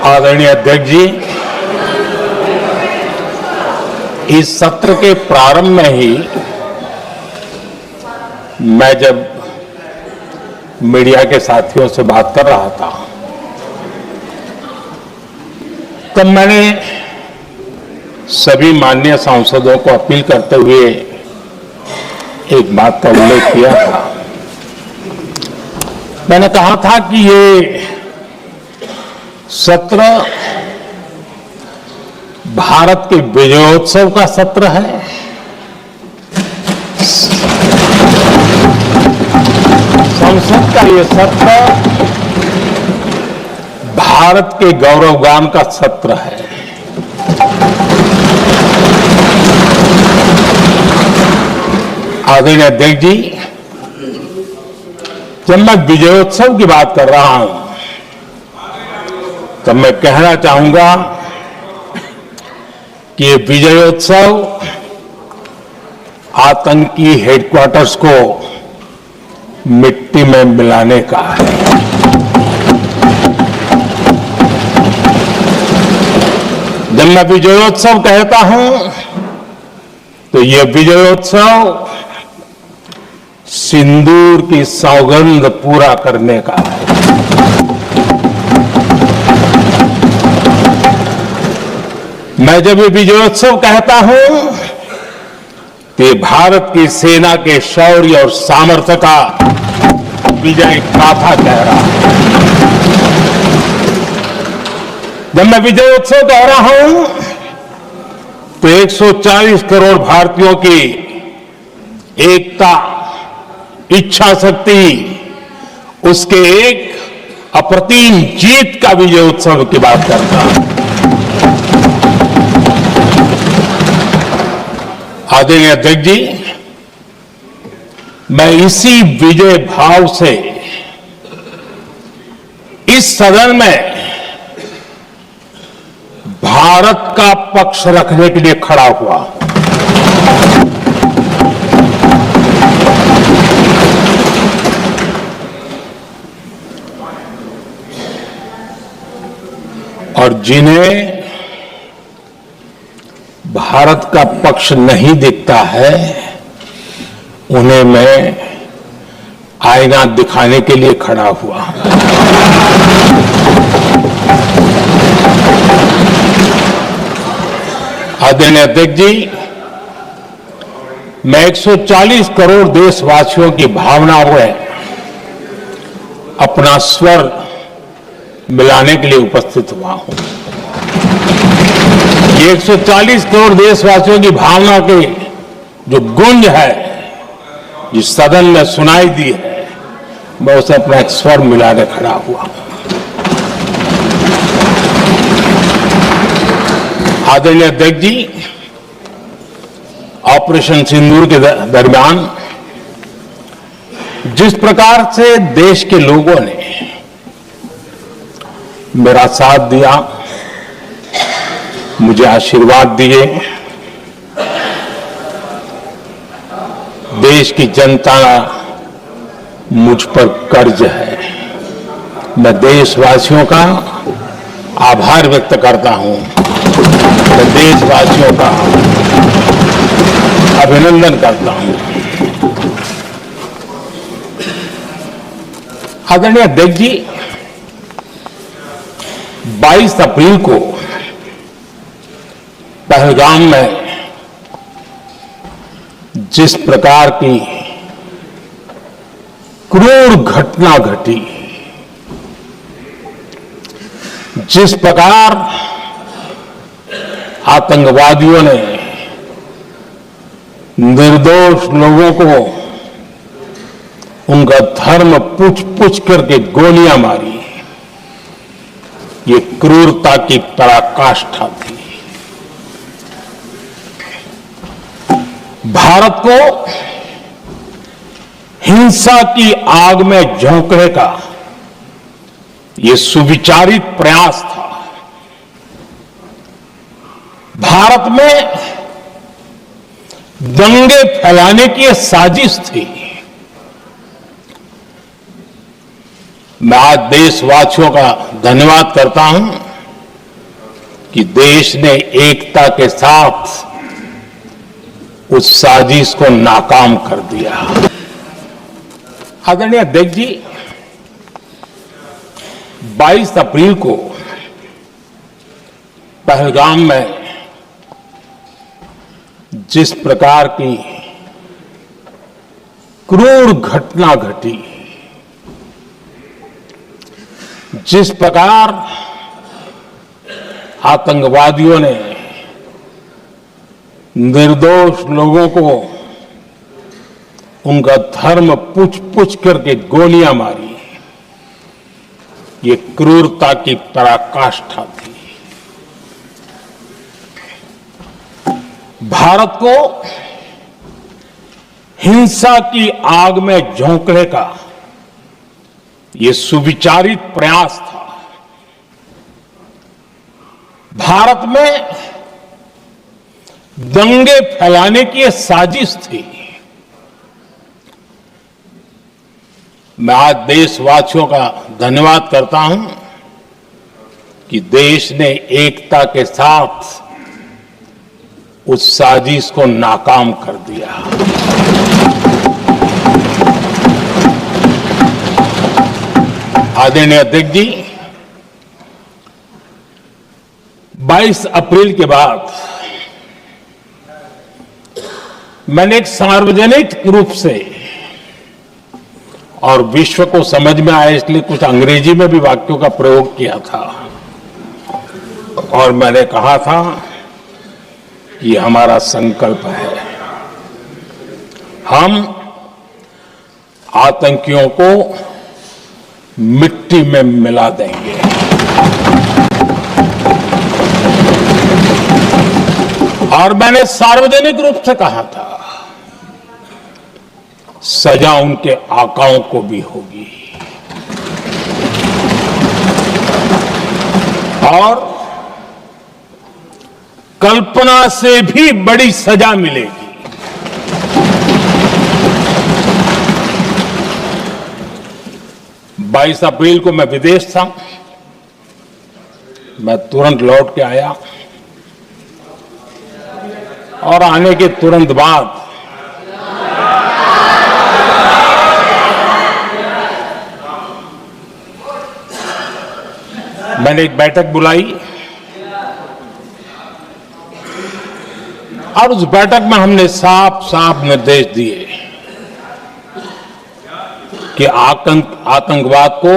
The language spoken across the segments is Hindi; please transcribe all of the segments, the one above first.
आदरणीय अध्यक्ष जी, इस सत्र के प्रारंभ में ही मैं जब मीडिया के साथियों से बात कर रहा था तब मैंने सभी माननीय सांसदों को अपील करते हुए एक बात का उल्लेख किया था। मैंने कहा था कि ये सत्र भारत के विजयोत्सव का सत्र है। संसद का ये सत्र भारत के गौरवगान का सत्र है। आदरणीय अध्यक्ष जी, जब मैं विजयोत्सव की बात कर रहा हूं तब मैं कहना चाहूंगा कि ये विजयोत्सव आतंकी हेडक्वार्टर्स को मिट्टी में मिलाने का है। जब मैं विजयोत्सव कहता हूं तो ये विजयोत्सव सिंदूर की सौगंध पूरा करने का है। मैं जब ये विजयोत्सव कहता हूं तो ये भारत की सेना के शौर्य और सामर्थ्य का विजय गाथा कह रहा है। जब मैं विजयोत्सव कह रहा हूं तो 140 करोड़ भारतीयों की एकता, इच्छा शक्ति, उसके एक अप्रतिम जीत का विजयोत्सव की बात करता हूं। आदरणीय अध्यक्ष जी, मैं इसी विजय भाव से इस सदन में भारत का पक्ष रखने के लिए खड़ा हुआ। और जिन्हें भारत का पक्ष नहीं दिखता है उन्हें मैं आईना दिखाने के लिए खड़ा हुआ। आदरणीय अध्यक्ष जी, मैं 140 करोड़ देशवासियों की भावनाओं में अपना स्वर मिलाने के लिए उपस्थित हुआ हूं। ये 140 करोड़ देशवासियों की भावना की जो गूंज है, जिस सदन में सुनाई दी है, मैं उसे अपना एक स्वर मिलाने खड़ा हुआ। आदरणीय अध्यक्ष जी, ऑपरेशन सिंदूर के दरमियान जिस प्रकार से देश के लोगों ने मेरा साथ दिया, मुझे आशीर्वाद दिए, देश की जनता मुझ पर कर्ज है। मैं देशवासियों का आभार व्यक्त करता हूं। मैं देशवासियों का अभिनंदन करता हूं। आदरणीय अध्यक्ष जी, 22 अप्रैल को पहलगाम में जिस प्रकार की क्रूर घटना घटी, जिस प्रकार आतंकवादियों ने निर्दोष लोगों को उनका धर्म पूछ पूछ करके गोलियां मारी, ये क्रूरता की पराकाष्ठा थी। भारत को हिंसा की आग में झोंकने का ये सुविचारित प्रयास था। भारत में दंगे फैलाने की यह साजिश थी। मैं आज देशवासियों का धन्यवाद करता हूं कि देश ने एकता के साथ उस साजिश को नाकाम कर दिया। आदरणीय अध्यक्ष जी, 22 अप्रैल को पहलगाम में जिस प्रकार की क्रूर घटना घटी, जिस प्रकार आतंकवादियों ने निर्दोष लोगों को उनका धर्म पूछ पूछ करके गोलियां मारी, ये क्रूरता की पराकाष्ठा थी। भारत को हिंसा की आग में झोंकने का ये सुविचारित प्रयास था। भारत में दंगे फैलाने की यह साजिश थी। मैं आज देशवासियों का धन्यवाद करता हूं कि देश ने एकता के साथ उस साजिश को नाकाम कर दिया। आदरणीय अध्यक्ष जी, 22 अप्रैल के बाद मैंने एक सार्वजनिक रूप से, और विश्व को समझ में आए इसलिए कुछ अंग्रेजी में भी वाक्यों का प्रयोग किया था, और मैंने कहा था ये हमारा संकल्प है, हम आतंकियों को मिट्टी में मिला देंगे। और मैंने सार्वजनिक रूप से कहा था सजा उनके आकाओं को भी होगी, और कल्पना से भी बड़ी सजा मिलेगी। बाईस अप्रैल को मैं विदेश था, मैं तुरंत लौट के आया, और आने के तुरंत बाद मैंने एक बैठक बुलाई, और उस बैठक में हमने साफ साफ निर्देश दिए कि आतंकवाद को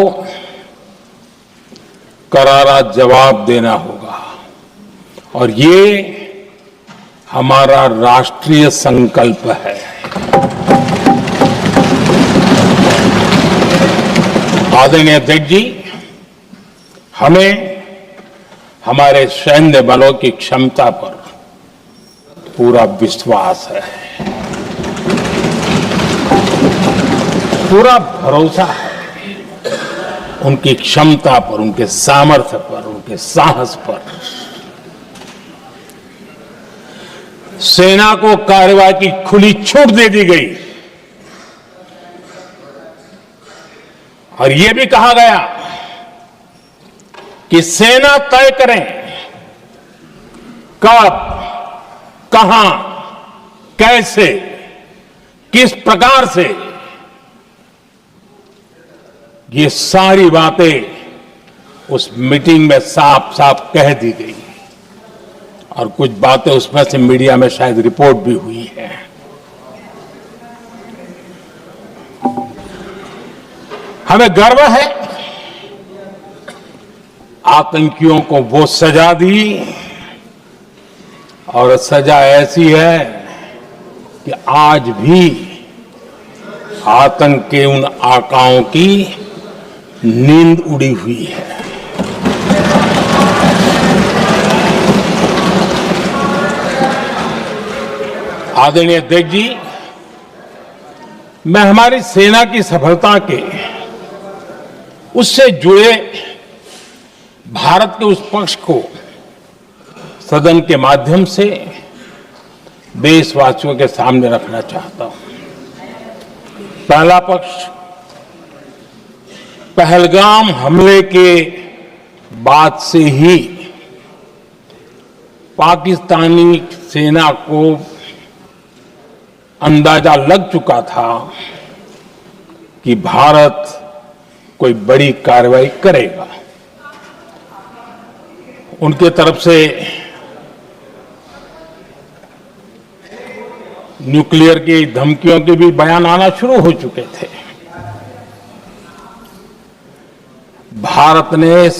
करारा जवाब देना होगा, और ये हमारा राष्ट्रीय संकल्प है। आदरणीय अध्यक्ष जी, हमें हमारे सैन्य बलों की क्षमता पर पूरा विश्वास है, पूरा भरोसा है उनकी क्षमता पर, उनके सामर्थ्य पर, उनके साहस पर। सेना को कार्रवाई की खुली छूट दे दी गई, और यह भी कहा गया कि सेना तय करें कब, कहां, कैसे, किस प्रकार से। ये सारी बातें उस मीटिंग में साफ साफ कह दी गई, और कुछ बातें उसमें से मीडिया में शायद रिपोर्ट भी हुई है। हमें गर्व है आतंकियों को वो सजा दी, और सजा ऐसी है कि आज भी आतंक के उन आकाओं की नींद उड़ी हुई है। आदरणीय अध्यक्ष जी, मैं हमारी सेना की सफलता के उससे जुड़े भारत के उस पक्ष को सदन के माध्यम से देशवासियों के सामने रखना चाहता हूं। पहला पक्ष, पहलगाम हमले के बाद से ही पाकिस्तानी सेना को अंदाजा लग चुका था कि भारत कोई बड़ी कार्रवाई करेगा। उनके तरफ से न्यूक्लियर की धमकियों के भी बयान आना शुरू हो चुके थे। भारत ने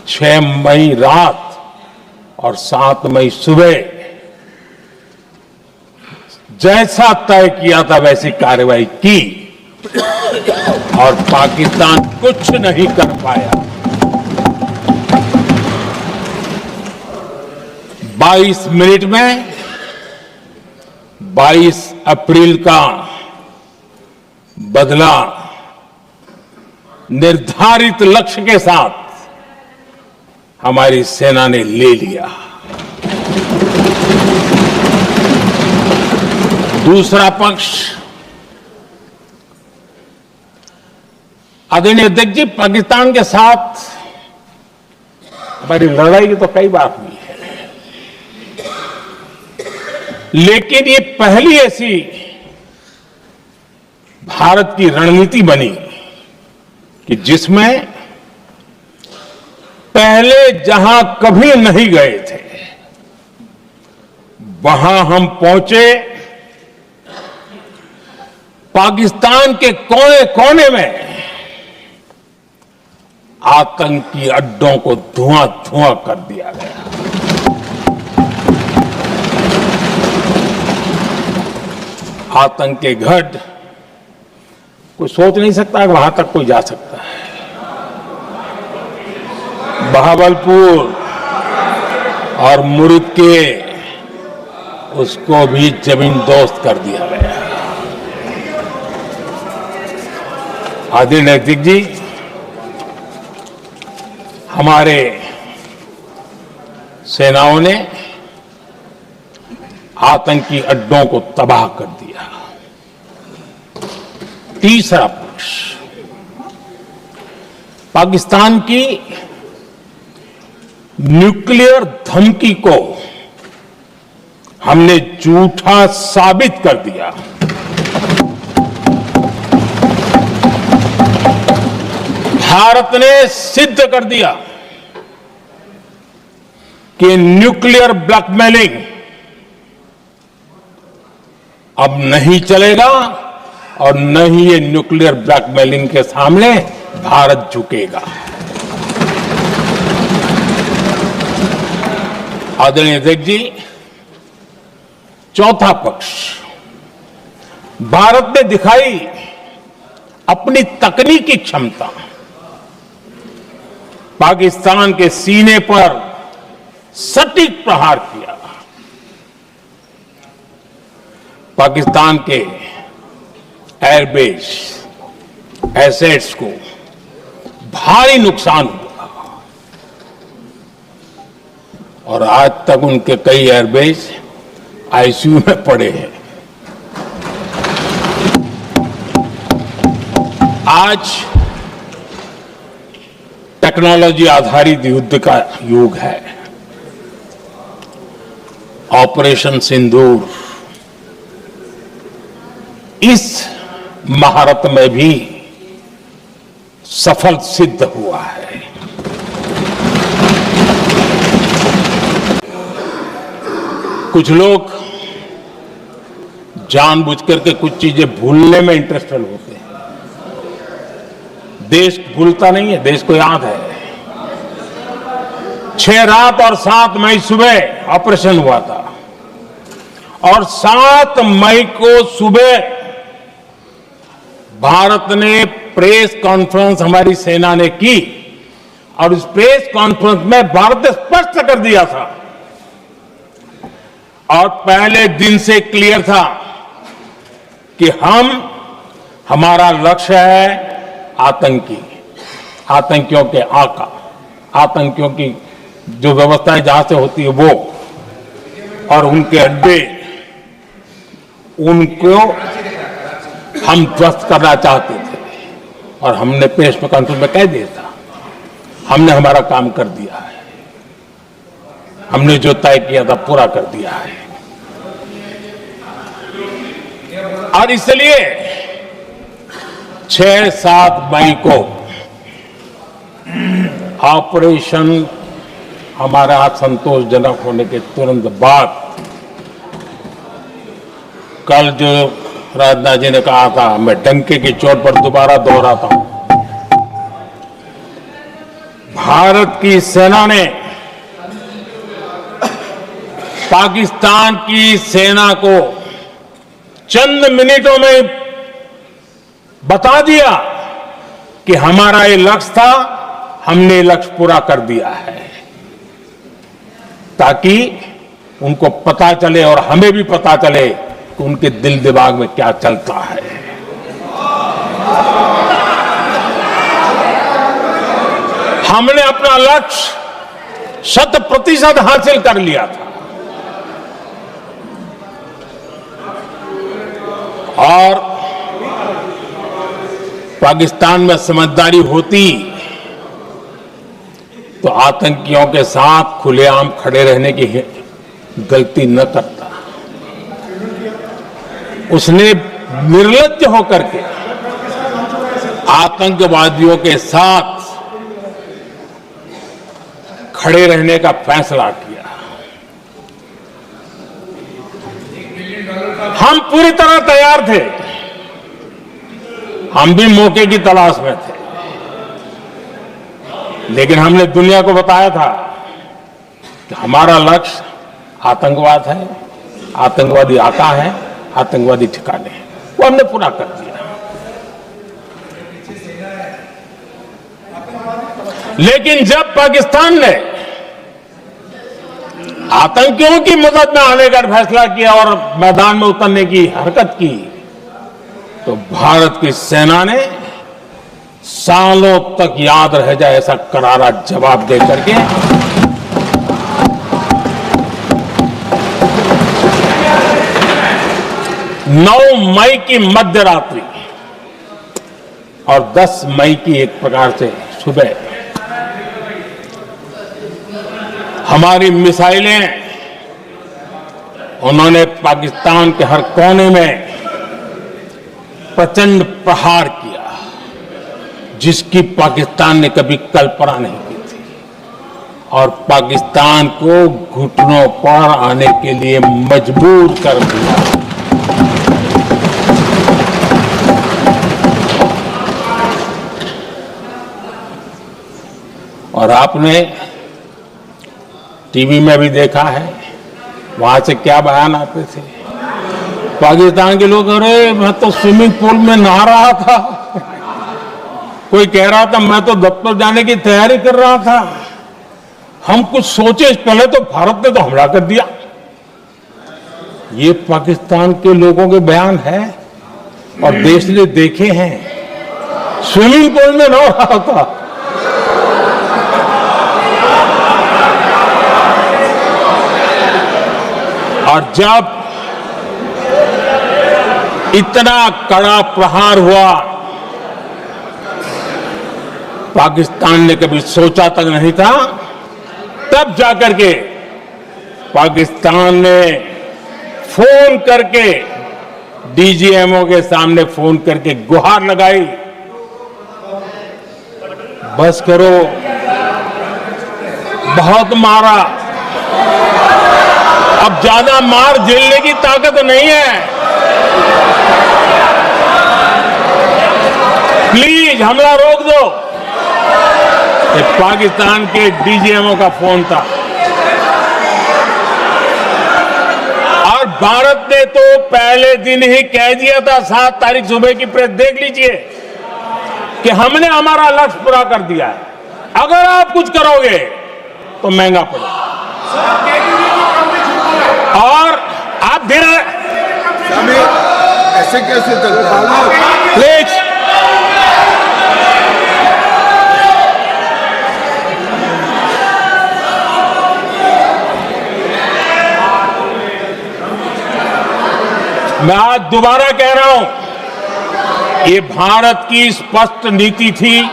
6 मई रात और 7 मई सुबह जैसा तय किया था वैसी कार्रवाई की और पाकिस्तान कुछ नहीं कर पाया। 22 मिनट में 22 अप्रैल का बदला निर्धारित लक्ष्य के साथ हमारी सेना ने ले लिया। दूसरा पक्ष, आदरणीय अध्यक्ष जी, पाकिस्तान के साथ हमारी लड़ाई की तो कई बार हुई है, लेकिन ये पहली ऐसी भारत की रणनीति बनी कि जिसमें पहले जहां कभी नहीं गए थे वहां हम पहुंचे। पाकिस्तान के कोने कोने में आतंकी अड्डों को धुआं धुआं कर दिया गया। आतंक के गढ़ कोई सोच नहीं सकता कि वहां तक कोई जा सकता है। बहावलपुर और मुर्ग के उसको भी जमीन दोस्त कर दिया गया। आदरणीय अध्यक्ष जी, हमारे सेनाओं ने आतंकी अड्डों को तबाह कर दिया। तीसरा पक्ष, पाकिस्तान की न्यूक्लियर धमकी को हमने झूठा साबित कर दिया। भारत ने सिद्ध कर दिया कि न्यूक्लियर ब्लैकमेलिंग अब नहीं चलेगा और न ही ये न्यूक्लियर ब्लैकमेलिंग के सामने भारत झुकेगा। आदरणीय अध्यक्ष जी, चौथा पक्ष, भारत ने दिखाई अपनी तकनीकी क्षमता। पाकिस्तान के सीने पर सटीक प्रहार किया। पाकिस्तान के एयरबेस एसेट्स को भारी नुकसान हुआ और आज तक उनके कई एयरबेस आईसीयू में पड़े हैं। आज टेक्नोलॉजी आधारित युद्ध का युग है। ऑपरेशन सिंदूर इस महारत में भी सफल सिद्ध हुआ है। कुछ लोग जानबूझकर के कुछ चीजें भूलने में इंटरेस्टेड होते हैं। देश भूलता नहीं है, देश को याद है। 6 रात और 7 मई सुबह ऑपरेशन हुआ था और 7 मई को सुबह भारत ने प्रेस कॉन्फ्रेंस हमारी सेना ने की और इस प्रेस कॉन्फ्रेंस में भारत ने स्पष्ट कर दिया था और पहले दिन से क्लियर था कि हमारा लक्ष्य है आतंकियों के आका, आतंकियों की जो व्यवस्थाएं जहां से होती है वो और उनके अड्डे, उनको हम ध्वस्त करना चाहते थे और हमने प्रेस कॉन्फ्रेंस में कह दिया था, हमने हमारा काम कर दिया है। हमने जो तय किया था पूरा कर दिया है। और इसलिए 6-7 मई को ऑपरेशन हमारा संतोषजनक होने के तुरंत बाद कल जो राजनाथ जी ने कहा था, मैं डंके की चोट पर दोबारा दोहराता हूं, भारत की सेना ने पाकिस्तान की सेना को चंद मिनटों में बता दिया कि हमारा ये लक्ष्य था, हमने लक्ष्य पूरा कर दिया है, ताकि उनको पता चले और हमें भी पता चले कि उनके दिल दिमाग में क्या चलता है। हमने अपना लक्ष्य 100% हासिल कर लिया था और पाकिस्तान में समझदारी होती तो आतंकियों के साथ खुलेआम खड़े रहने की गलती न करता। उसने निर्लज्ज होकर के आतंकवादियों के साथ खड़े रहने का फैसला किया। हम पूरी तरह तैयार थे, हम भी मौके की तलाश में थे, लेकिन हमने दुनिया को बताया था कि हमारा लक्ष्य आतंकवाद है, आतंकवादी आता है, आतंकवादी ठिकाने हैं, वो हमने पूरा कर दिया। लेकिन जब पाकिस्तान ने आतंकियों की मदद में आने का फैसला किया और मैदान में उतरने की हरकत की, तो भारत की सेना ने सालों तक याद रह जाए ऐसा करारा जवाब दे करके 9 मई की मध्य रात्रि और 10 मई की एक प्रकार से सुबह हमारी मिसाइलें उन्होंने पाकिस्तान के हर कोने में प्रचंड प्रहार किया, जिसकी पाकिस्तान ने कभी कल्पना नहीं की थी, और पाकिस्तान को घुटनों पर आने के लिए मजबूर कर दिया। और आपने टीवी में भी देखा है, वहां से क्या बयान आते थे। पाकिस्तान के लोग, अरे मैं तो स्विमिंग पूल में नहा रहा था, कोई कह रहा था मैं तो दफ्तर जाने की तैयारी कर रहा था, हम कुछ सोचे पहले तो भारत ने तो हमला कर दिया। ये पाकिस्तान के लोगों के बयान है और देश ने देखे हैं। स्विमिंग पूल में नहा रहा था। और जब इतना कड़ा प्रहार हुआ, पाकिस्तान ने कभी सोचा तक नहीं था, तब जाकर के पाकिस्तान ने फोन करके डीजीएमओ के सामने फोन करके गुहार लगाई, बस करो, बहुत मारा, अब ज्यादा मार झेलने की ताकत नहीं है, प्लीज हमला रोक दो। ये पाकिस्तान के डीजीएमओ का फोन था। और भारत ने तो पहले दिन ही कह दिया था, 7 तारीख सुबह की प्रेस देख लीजिए, कि हमने हमारा लक्ष्य पूरा कर दिया है, अगर आप कुछ करोगे तो महंगा पड़ेगा। और आप धीरे ऐसे कैसे चलता है? प्लीज मैं आज दोबारा कह रहा हूं, ये भारत की स्पष्ट नीति थी,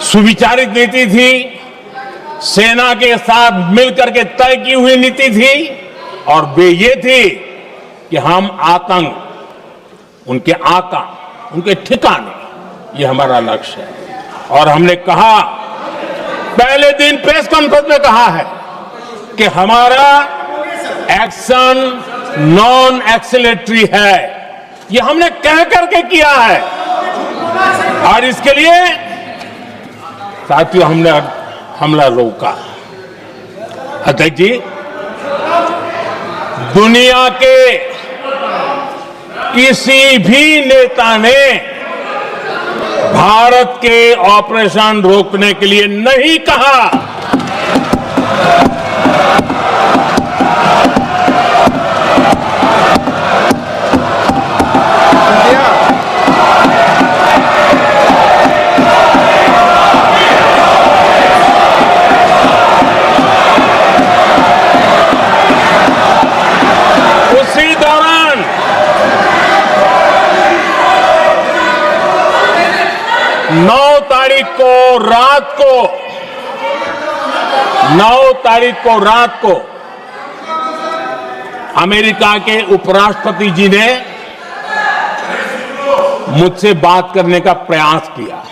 सुविचारित नीति थी सेना के साथ मिलकर के तय की हुई नीति थी और वे ये थी कि हम आतंक, उनके आका, उनके ठिकाने, ये हमारा लक्ष्य है। और हमने कहा, पहले दिन प्रेस कॉन्फ्रेंस में कहा है कि हमारा एक्शन नॉन एक्सेलेटरी है। ये हमने कह करके किया है और इसके लिए साथियों हमने हमला रोका। अध्यक्ष जी, दुनिया के किसी भी नेता ने भारत के ऑपरेशन रोकने के लिए नहीं कहा। उसी दौरान 9 तारीख को रात को अमेरिका के उपराष्ट्रपति जी ने मुझसे बात करने का प्रयास किया।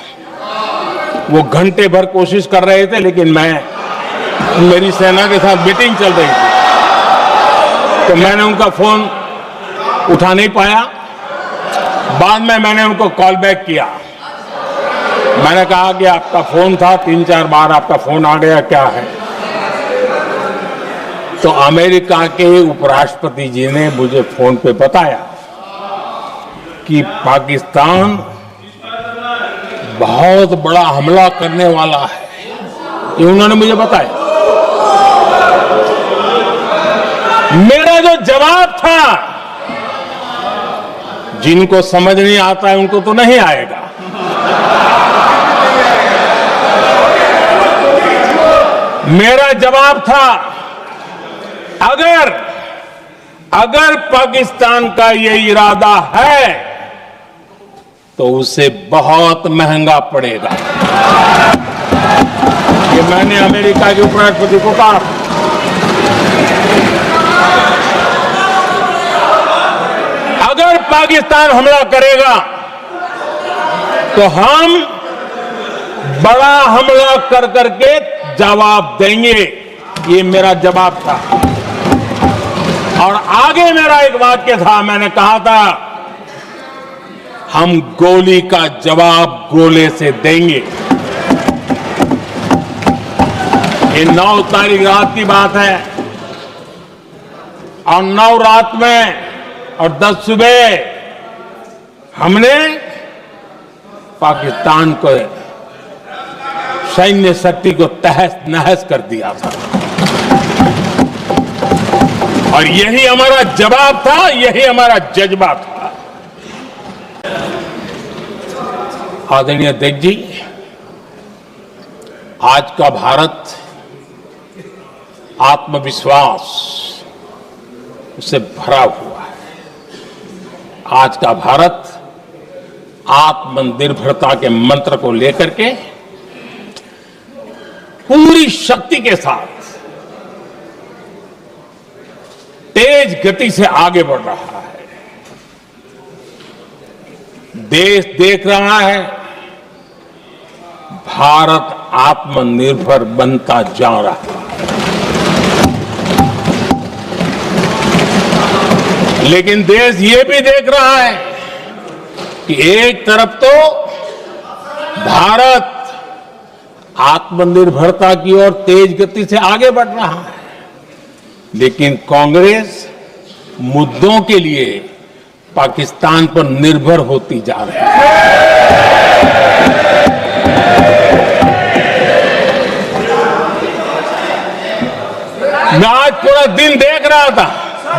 वो घंटे भर कोशिश कर रहे थे, लेकिन मेरी सेना के साथ मीटिंग चल रही थी, तो मैंने उनका फोन उठा नहीं पाया। बाद में मैंने उनको कॉल बैक किया। मैंने कहा कि आपका फोन था, 3-4 बार आपका फोन आ गया, क्या है? तो अमेरिका के उपराष्ट्रपति जी ने मुझे फोन पे बताया कि पाकिस्तान बहुत बड़ा हमला करने वाला है। ये उन्होंने मुझे बताया। मेरा जो जवाब था, जिनको समझ नहीं आता है उनको तो नहीं आएगा, मेरा जवाब था, अगर पाकिस्तान का ये इरादा है तो उसे बहुत महंगा पड़ेगा। ये मैंने अमेरिका के उपराष्ट्रपति को कहा। अगर पाकिस्तान हमला करेगा तो हम बड़ा हमला कर करके जवाब देंगे। ये मेरा जवाब था। और आगे मेरा एक वाक्य था, मैंने कहा था, हम गोली का जवाब गोले से देंगे। ये 9 तारीख रात की बात है और 9 रात में और 10 सुबह हमने पाकिस्तान को, सैन्य शक्ति को तहस नहस कर दिया था। और यही हमारा जवाब था, यही हमारा जज्बा था। आदरणीय अध्यक्ष जी, आज का भारत आत्मविश्वास से भरा हुआ है। आज का भारत आत्मनिर्भरता के मंत्र को लेकर के पूरी शक्ति के साथ तेज गति से आगे बढ़ रहा है। देश देख रहा है भारत आत्मनिर्भर बनता जा रहा है। लेकिन देश ये भी देख रहा है कि एक तरफ तो भारत आत्मनिर्भरता की ओर तेज गति से आगे बढ़ रहा है, लेकिन कांग्रेस मुद्दों के लिए पाकिस्तान पर निर्भर होती जा रही है। मैं आज पूरा दिन देख रहा था,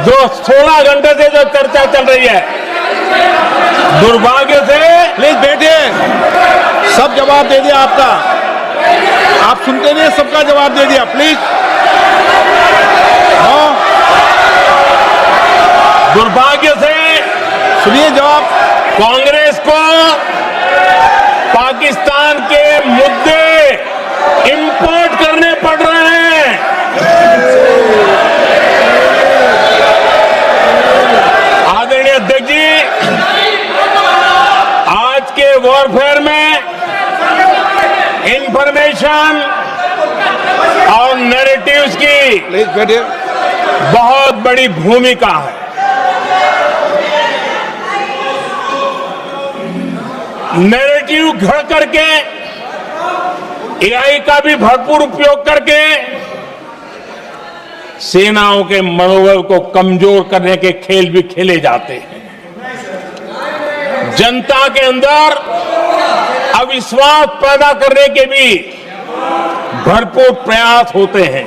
जो 16 घंटे से जो चर्चा चल रही है, दुर्भाग्य से। प्लीज बैठिए, सब जवाब दे दिया आपका। आप सुनते नहीं, सबका जवाब दे दिया। प्लीज दुर्भाग्य से सुनिए जवाब। कांग्रेस को पाकिस्तान के मुद्दे इंपोर्ट करने पड़ कम्युनिकेशन और नैरेटिव्स की प्लीज बैठिए। बहुत बड़ी भूमिका है। नैरेटिव घर करके एआई का भी भरपूर उपयोग करके सेनाओं के मनोबल को कमजोर करने के खेल भी खेले जाते हैं। जनता के अंदर अविश्वास पैदा करने के भी भरपूर प्रयास होते हैं।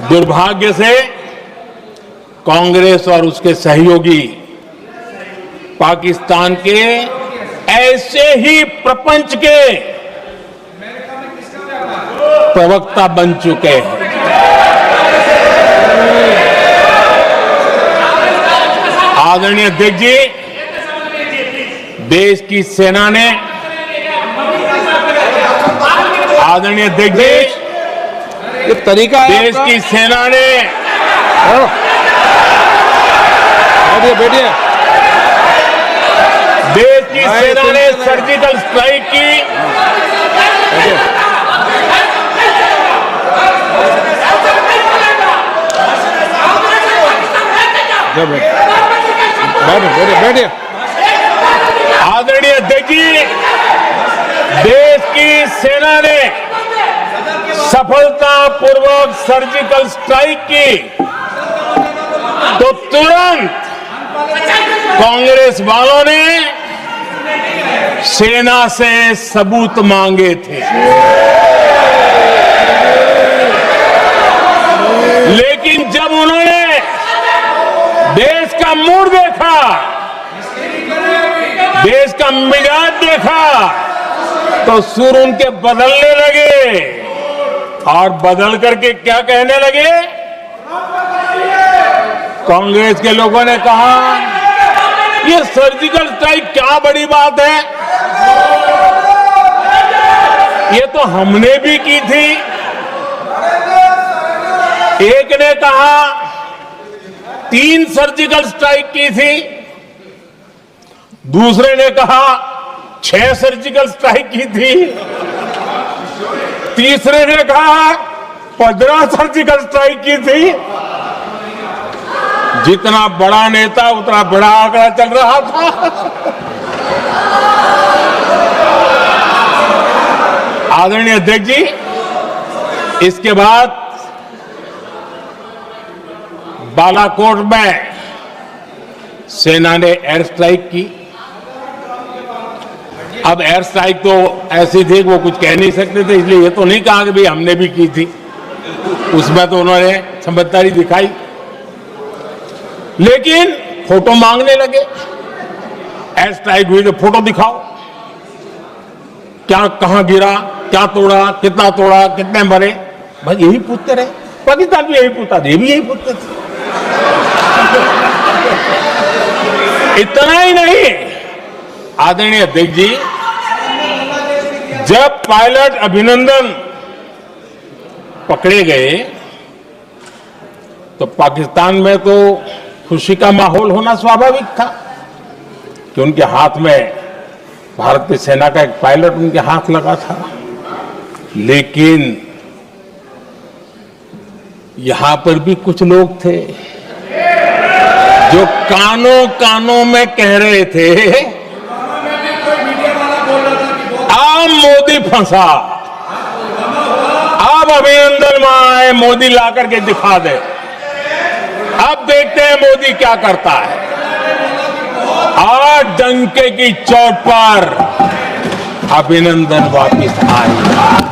दुर्भाग्य से कांग्रेस और उसके सहयोगी पाकिस्तान के ऐसे ही प्रपंच के प्रवक्ता बन चुके हैं। आदरणीय अध्यक्ष जी, देश की सेना ने, आदरणीय अध्यक्ष जी, ये तरीका है देश आपका? की सेना ने, बैठिए बैठिए। देश की भाई, सेना ने सुनते नहीं। सर्जिकल स्ट्राइक की। बैठिए। जब बैठिए बैठिए बैठिए। आदरणीय अध्यक्ष जी, देश की सेना ने सफलतापूर्वक सर्जिकल स्ट्राइक की तो तुरंत कांग्रेस वालों ने सेना से सबूत मांगे थे। लेकिन जब उन्होंने देश का मूड देखा, देश का मिजाज देखा, तो सुर उनके बदलने लगे और बदल करके क्या कहने लगे? कांग्रेस के लोगों ने कहा, ये सर्जिकल स्ट्राइक क्या बड़ी बात है, ये तो हमने भी की थी। एक ने कहा 3 सर्जिकल स्ट्राइक की थी, दूसरे ने कहा 6 सर्जिकल स्ट्राइक की थी, तीसरे ने कहा 15 सर्जिकल स्ट्राइक की थी। जितना बड़ा नेता उतना बड़ा आंकड़ा चल रहा था। आदरणीय अध्यक्ष जी, इसके बाद बालाकोट में सेना ने एयर स्ट्राइक की। अब एयर स्ट्राइक तो ऐसी थी कि वो कुछ कह नहीं सकते थे, इसलिए ये तो नहीं कहा कि भाई हमने भी की थी। उसमें तो उन्होंने समझदारी दिखाई, लेकिन फोटो मांगने लगे। एयर स्ट्राइक हुई तो फोटो दिखाओ, क्या कहां गिरा, क्या तोड़ा, कितना तोड़ा, कितने मरे, बस यही पूछते रहे। पाकिस्तान भी यही पूछता था, ये भी यही पूछते थे। इतना ही नहीं, आदरणीय अध्यक्ष जी, जब पायलट अभिनंदन पकड़े गए तो पाकिस्तान में तो खुशी का माहौल होना स्वाभाविक था कि उनके हाथ में भारत की सेना का एक पायलट उनके हाथ लगा था। लेकिन यहां पर भी कुछ लोग थे जो कानों कानों में कह रहे थे, अब मोदी फंसा, अब अभिनंदन वहां है, मोदी ला करके दिखा दे, अब देखते हैं मोदी क्या करता है। और डंके की चोट पर अभिनंदन वापिस आए।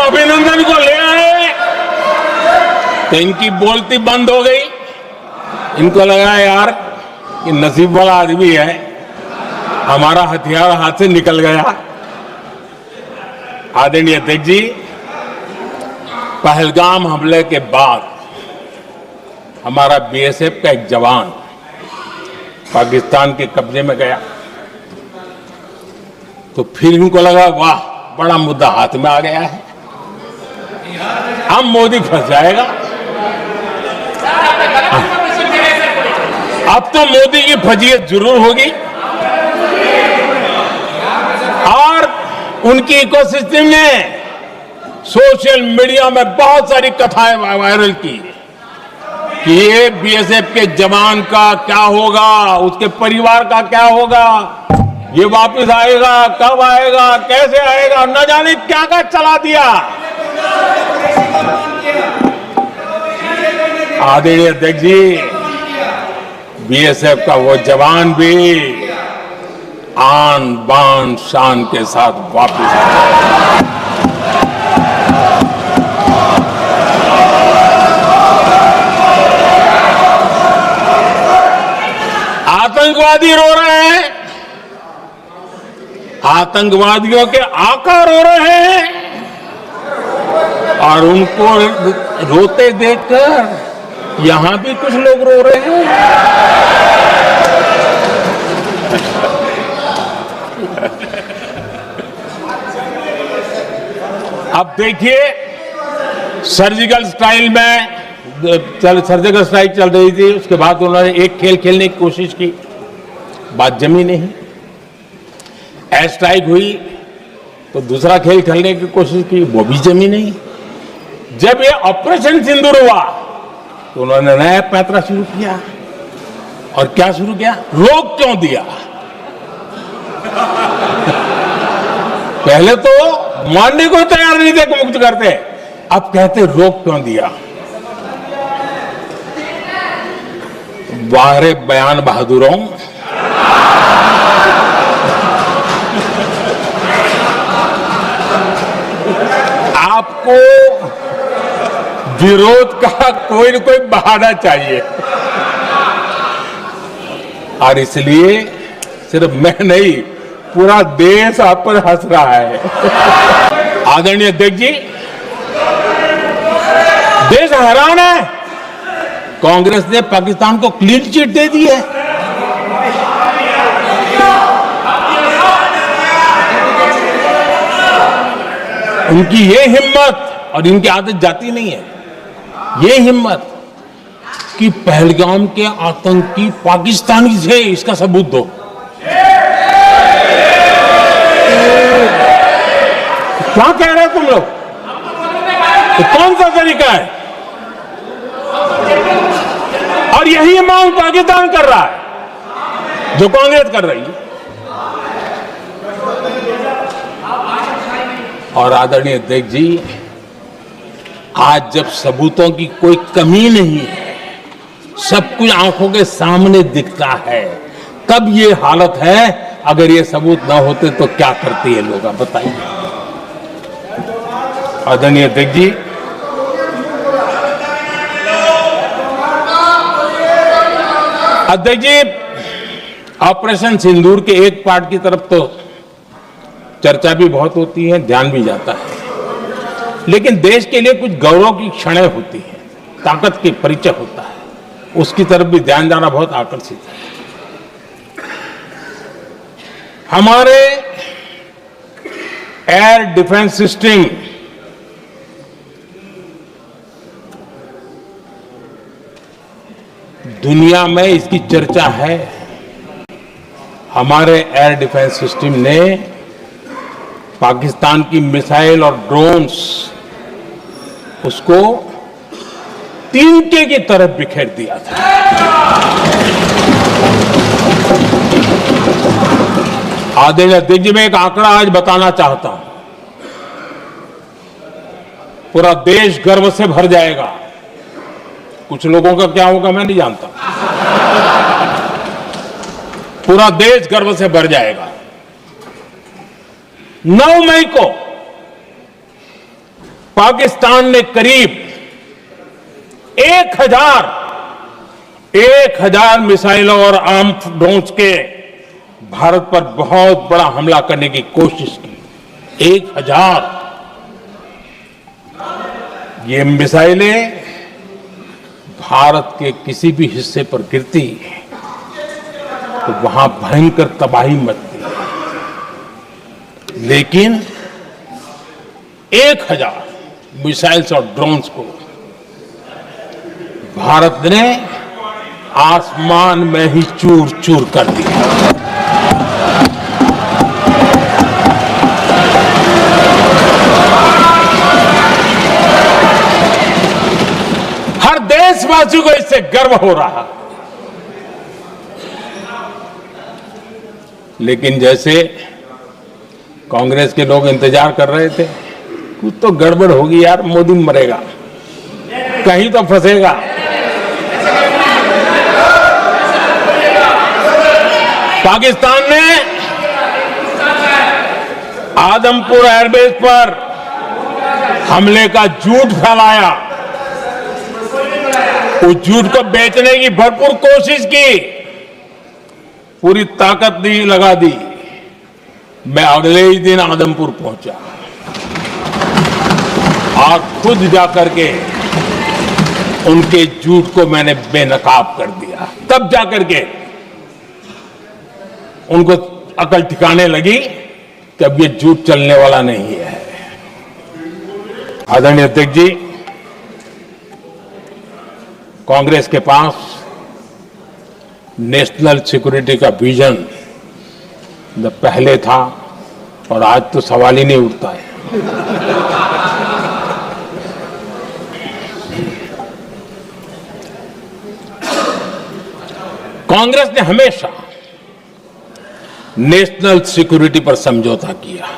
अभिनंदन को ले आए तो इनकी बोलती बंद हो गई। इनको लगा यार कि नसीब वाला आदमी है, हमारा हथियार हाथ से निकल गया। आदरणीय अध्यक्ष जी, पहलगाम हमले के बाद हमारा बीएसएफ का एक जवान पाकिस्तान के कब्जे में गया। तो फिर इनको लगा वाह बड़ा मुद्दा हाथ में आ गया है, अब मोदी फंस जाएगा। अब तो मोदी की फजीयत जरूर होगी और उनकी इकोसिस्टम ने सोशल मीडिया में बहुत सारी कथाएं वायरल की कि ये बीएसएफ के जवान का क्या होगा, उसके परिवार का क्या होगा, ये वापस आएगा, कब आएगा, कैसे आएगा, न जाने क्या क्या चला दिया। आदरणीय अध्यक्ष जी, बीएसएफ का वो जवान भी आन बान शान के साथ वापस आया। आतंकवादी रो रहे हैं, आतंकवादियों के आका रो रहे हैं और उनको रोते देखकर यहां भी कुछ लोग रो रहे हैं। अब देखिए सर्जिकल स्ट्राइक चल रही थी, उसके बाद उन्होंने एक खेल खेलने की कोशिश की, बात जमी नहीं। एयर स्ट्राइक हुई तो दूसरा खेल खेलने की कोशिश की, वो भी जमी नहीं। जब ये ऑपरेशन सिंदूर हुआ तो उन्होंने नया पैंतरा शुरू किया। और क्या शुरू किया? रोक क्यों दिया? पहले तो मानने को तैयार नहीं थे कि मुक्त करते, अब कहते रोक क्यों दिया। वारे बयान बहादुरों, आपको विरोध का कोई न कोई बहाना चाहिए और इसलिए सिर्फ मैं नहीं, पूरा देश आप पर हंस रहा है। आदरणीय अध्यक्ष जी, देश हैरान है, कांग्रेस ने पाकिस्तान को क्लीन चिट दे दी है। उनकी ये हिम्मत, और इनकी आदत जाती नहीं है, ये हिम्मत कि पहलगाम के आतंकी पाकिस्तानी थे, इसका सबूत दो। क्या कह रहे हो तुम लोग? तो कौन सा तरीका है? और यही मांग पाकिस्तान कर रहा है जो कांग्रेस कर रही है। और आदरणीय अध्यक्ष जी, आज जब सबूतों की कोई कमी नहीं है, सब कुछ आंखों के सामने दिखता है, तब ये हालत है। अगर ये सबूत ना होते तो क्या करते ये लोग, आप बताइए। आदरणीय अध्यक्ष जी, ऑपरेशन सिंदूर के एक पार्ट की तरफ तो चर्चा भी बहुत होती है, ध्यान भी जाता है, लेकिन देश के लिए कुछ गौरव की क्षणें होती हैं, ताकत की परिचय होता है, उसकी तरफ भी ध्यान जाना बहुत आकर्षित है। हमारे एयर डिफेंस सिस्टम दुनिया में इसकी चर्चा है। हमारे एयर डिफेंस सिस्टम ने पाकिस्तान की मिसाइल और ड्रोन्स उसको तिनके की तरफ बिखेर दिया था। आदरणीय अध्यक्ष जी, मैं एक आंकड़ा आज बताना चाहता हूं, पूरा देश गर्व से भर जाएगा। कुछ लोगों का क्या होगा मैं नहीं जानता, पूरा देश गर्व से भर जाएगा। 9 मई को पाकिस्तान ने करीब 1000 मिसाइलों और आर्म ड्रोन्स के भारत पर बहुत बड़ा हमला करने की कोशिश की। 1000 ये मिसाइलें भारत के किसी भी हिस्से पर गिरती तो वहां भयंकर तबाही मचती। लेकिन 1000 मिसाइल्स और ड्रोन्स को भारत ने आसमान में ही चूर चूर कर दिया। हर देशवासी को इससे गर्व हो रहा। लेकिन जैसे कांग्रेस के लोग इंतजार कर रहे थे, कुछ तो गड़बड़ होगी यार, मोदी मरेगा, कहीं तो फंसेगा। पाकिस्तान ने आदमपुर एयरबेस पर हमले का झूठ फैलाया, उस झूठ को बेचने की भरपूर कोशिश की, पूरी ताकत लगा दी। मैं अगले ही दिन आदमपुर पहुंचा और खुद जाकर के उनके झूठ को मैंने बेनकाब कर दिया। तब जाकर के उनको अकल ठिकाने लगी कि अब ये झूठ चलने वाला नहीं है। आदरणीय अध्यक्ष जी, कांग्रेस के पास नेशनल सिक्योरिटी का विजन पहले था और आज तो सवाल ही नहीं उठता है। कांग्रेस ने हमेशा नेशनल सिक्योरिटी पर समझौता किया।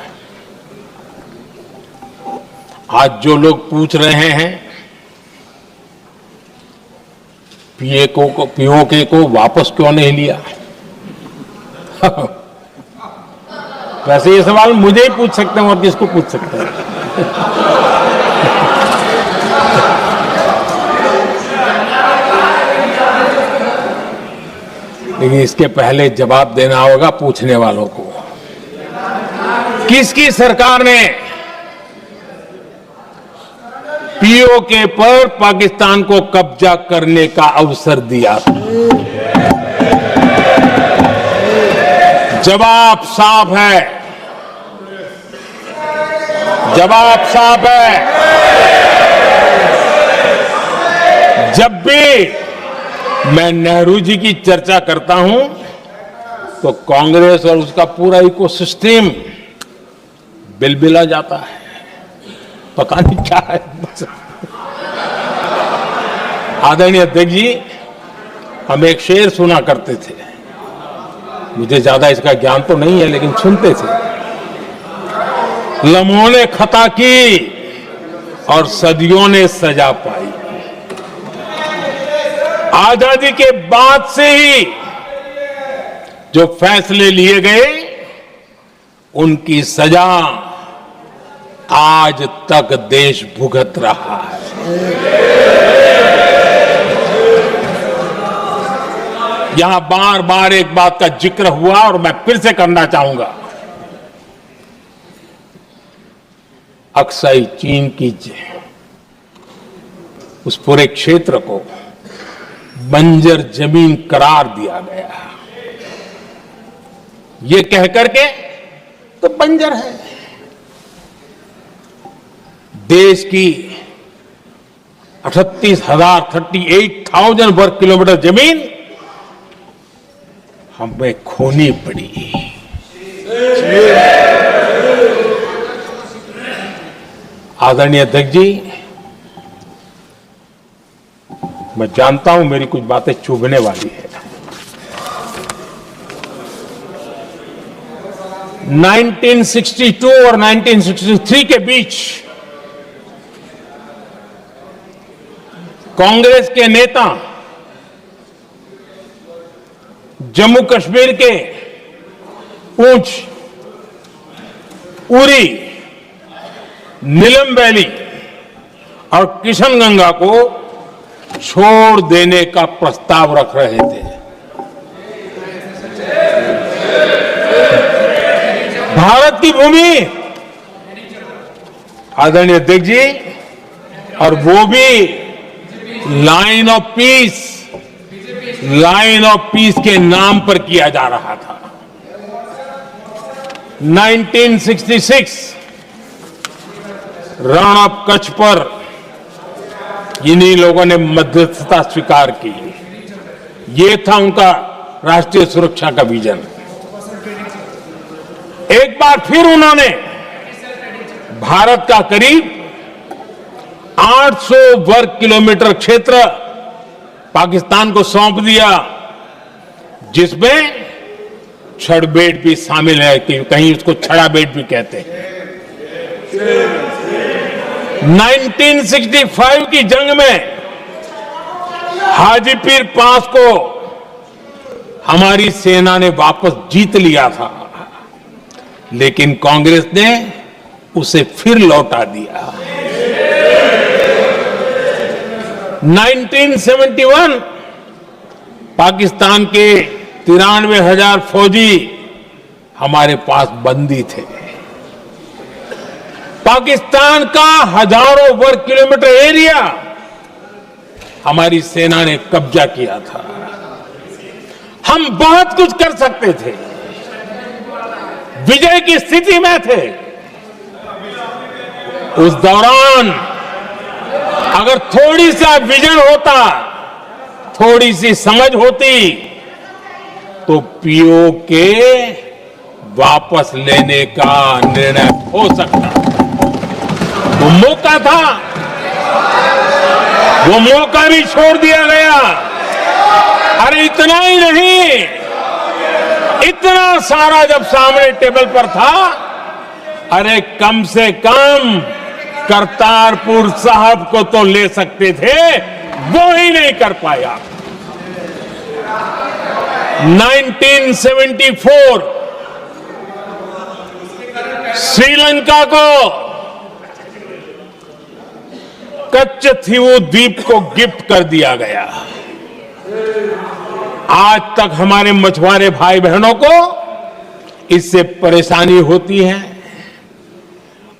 आज जो लोग पूछ रहे हैं पीओके को वापस क्यों नहीं लिया, वैसे ये सवाल मुझे ही पूछ सकते हैं और किसको पूछ सकते हैं। लेकिन इसके पहले जवाब देना होगा पूछने वालों को। किसकी सरकार ने पीओके पर पाकिस्तान को कब्जा करने का अवसर दिया था? जवाब साफ है, जवाब साफ है। जब भी मैं नेहरू जी की चर्चा करता हूं तो कांग्रेस और उसका पूरा इकोसिस्टम बिलबिला जाता है, पता नहीं क्या है। आदरणीय अध्यक्ष जी, हम एक शेर सुना करते थे, मुझे ज्यादा इसका ज्ञान तो नहीं है लेकिन सुनते थे। लम्हों ने खता की और सदियों ने सजा पाई। आजादी के बाद से ही जो फैसले लिए गए उनकी सजा आज तक देश भुगत रहा है। यहां बार बार एक बात का जिक्र हुआ और मैं फिर से करना चाहूंगा। अक्साई चीन की उस पूरे क्षेत्र को बंजर जमीन करार दिया गया, ये कहकर के तो बंजर है। देश की 38,000 वर्ग किलोमीटर जमीन हमें खोनी पड़ी। आदरणीय अध्यक्ष जी, मैं जानता हूं मेरी कुछ बातें चुभने वाली है। 1962 और 1963 के बीच कांग्रेस के नेता जम्मू कश्मीर के पूंछ, उरी, नीलम वैली और किशनगंगा को छोड़ देने का प्रस्ताव रख रहे थे। भारत की भूमि, आदरणीय अध्यक्ष जी, और वो भी लाइन ऑफ पीस के नाम पर किया जा रहा था। 1966 रण ऑफ कच्छ पर इन्हीं लोगों ने मध्यस्थता स्वीकार की। ये था उनका राष्ट्रीय सुरक्षा का विजन। एक बार फिर उन्होंने भारत का करीब 800 वर्ग किलोमीटर क्षेत्र पाकिस्तान को सौंप दिया, जिसमें छड़बेट भी शामिल है, कि कहीं उसको छड़ाबेट भी कहते हैं। 1965 की जंग में हाजीपीर पास को हमारी सेना ने वापस जीत लिया था, लेकिन कांग्रेस ने उसे फिर लौटा दिया। 1971 पाकिस्तान के 93,000 फौजी हमारे पास बंदी थे। पाकिस्तान का हजारों वर्ग किलोमीटर एरिया हमारी सेना ने कब्जा किया था। हम बहुत कुछ कर सकते थे, विजय की स्थिति में थे। उस दौरान अगर थोड़ी सा विजन होता, थोड़ी सी समझ होती, तो पीओके वापस लेने का निर्णय हो सकता। वो मौका था, वो मौका भी छोड़ दिया गया। अरे इतना ही नहीं, इतना सारा जब सामने टेबल पर था, अरे कम से कम करतारपुर साहब को तो ले सकते थे, वो ही नहीं कर पाया। 1974 श्रीलंका को कच्चथीवू द्वीप को गिफ्ट कर दिया गया। आज तक हमारे मछुआरे भाई बहनों को इससे परेशानी होती है,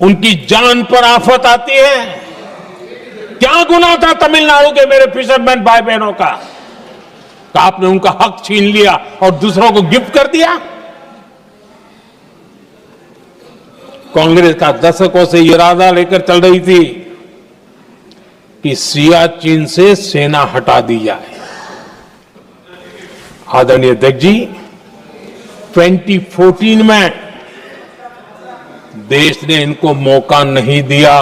उनकी जान पर आफत आती है। क्या गुनाह था तमिलनाडु के मेरे फिशरमैन भाई बहनों का, आपने उनका हक छीन लिया और दूसरों को गिफ्ट कर दिया। कांग्रेस का दशकों से इरादा लेकर चल रही थी कि सियाचिन से सेना हटा दी जाए। आदरणीय अध्यक्ष जी, 2014 में देश ने इनको मौका नहीं दिया,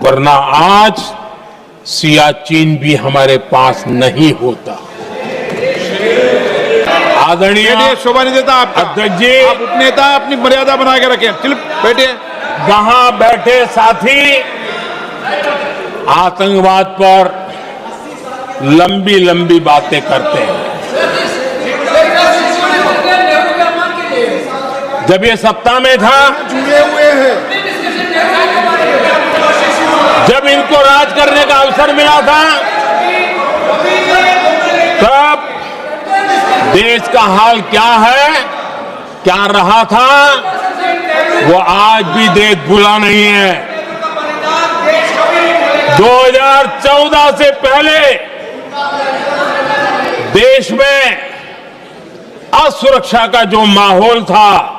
वरना आज सियाचिन भी हमारे पास नहीं होता। आदरणीय शोभा नहीं देता आपका अध्यक्ष जी, आप उपनेता, अपनी मर्यादा बना के रखें। चल बैठे। वहां बैठे साथी आतंकवाद पर लंबी लंबी बातें करते हैं। जब ये सत्ता में था, जुड़े हुए हैं, जब इनको राज करने का अवसर मिला था, तब देश का हाल क्या है, क्या रहा था, वो आज भी देश भूला नहीं है। 2014 से पहले देश में असुरक्षा का जो माहौल था,